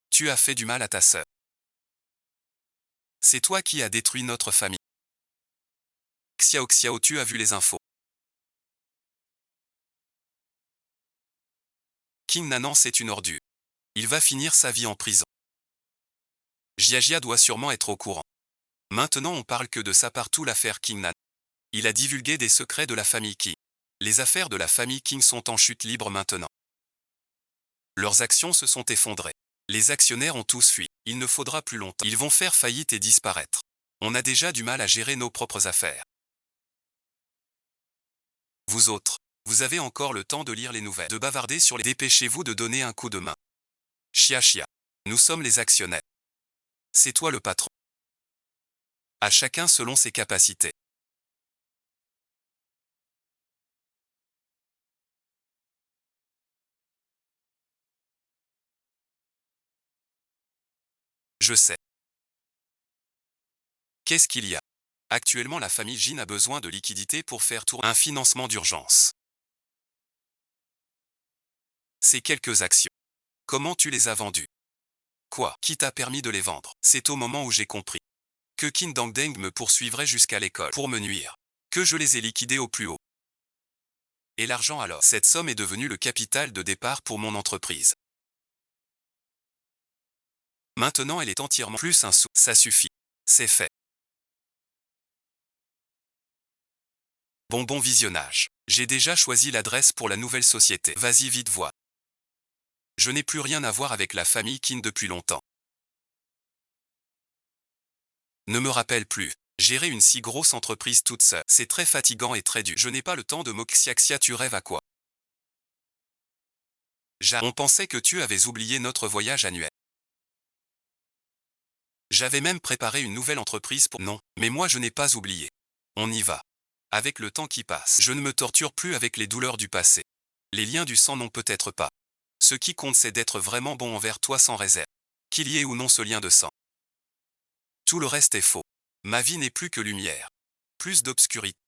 Tu as fait du mal à ta sœur. C'est toi qui as détruit notre famille. Xiao Xiao, tu as vu les infos. King Nanan, c'est une ordure. Il va finir sa vie en prison. Jia doit sûrement être au courant. Maintenant on parle que de ça partout, l'affaire King Nanan. Il a divulgué des secrets de la famille King. Les affaires de la famille King sont en chute libre maintenant. Leurs actions se sont effondrées. Les actionnaires ont tous fui. Il ne faudra plus longtemps. Ils vont faire faillite et disparaître. On a déjà du mal à gérer nos propres affaires. Vous autres, vous avez encore le temps de lire les nouvelles, de bavarder sur les... Dépêchez-vous de donner un coup de main. Chia. Nous sommes les actionnaires. C'est toi le patron. À chacun selon ses capacités. Je sais. Qu'est-ce qu'il y a? Actuellement, la famille Jin a besoin de liquidités pour faire tourner un financement d'urgence. C'est quelques actions. Comment tu les as vendus? Quoi? Qui t'a permis de les vendre? C'est au moment où j'ai compris que Kin Dangdeng me poursuivrait jusqu'à l'école pour me nuire, que je les ai liquidés au plus haut. Et l'argent alors? Cette somme est devenue le capital de départ pour mon entreprise. Maintenant elle est entièrement plus un sou. Ça suffit. C'est fait. Bon visionnage. J'ai déjà choisi l'adresse pour la nouvelle société. Vas-y vite vois. Je n'ai plus rien à voir avec la famille Kin depuis longtemps. Ne me rappelle plus. Gérer une si grosse entreprise toute seule, c'est très fatigant et très dur. Je n'ai pas le temps de m'oxiaxia, tu rêves à quoi? On pensait que tu avais oublié notre voyage annuel. J'avais même préparé une nouvelle entreprise pour... Non, mais moi je n'ai pas oublié. On y va. Avec le temps qui passe, je ne me torture plus avec les douleurs du passé. Les liens du sang non peut-être pas. Ce qui compte c'est d'être vraiment bon envers toi sans réserve. Qu'il y ait ou non ce lien de sang. Tout le reste est faux. Ma vie n'est plus que lumière. Plus d'obscurité.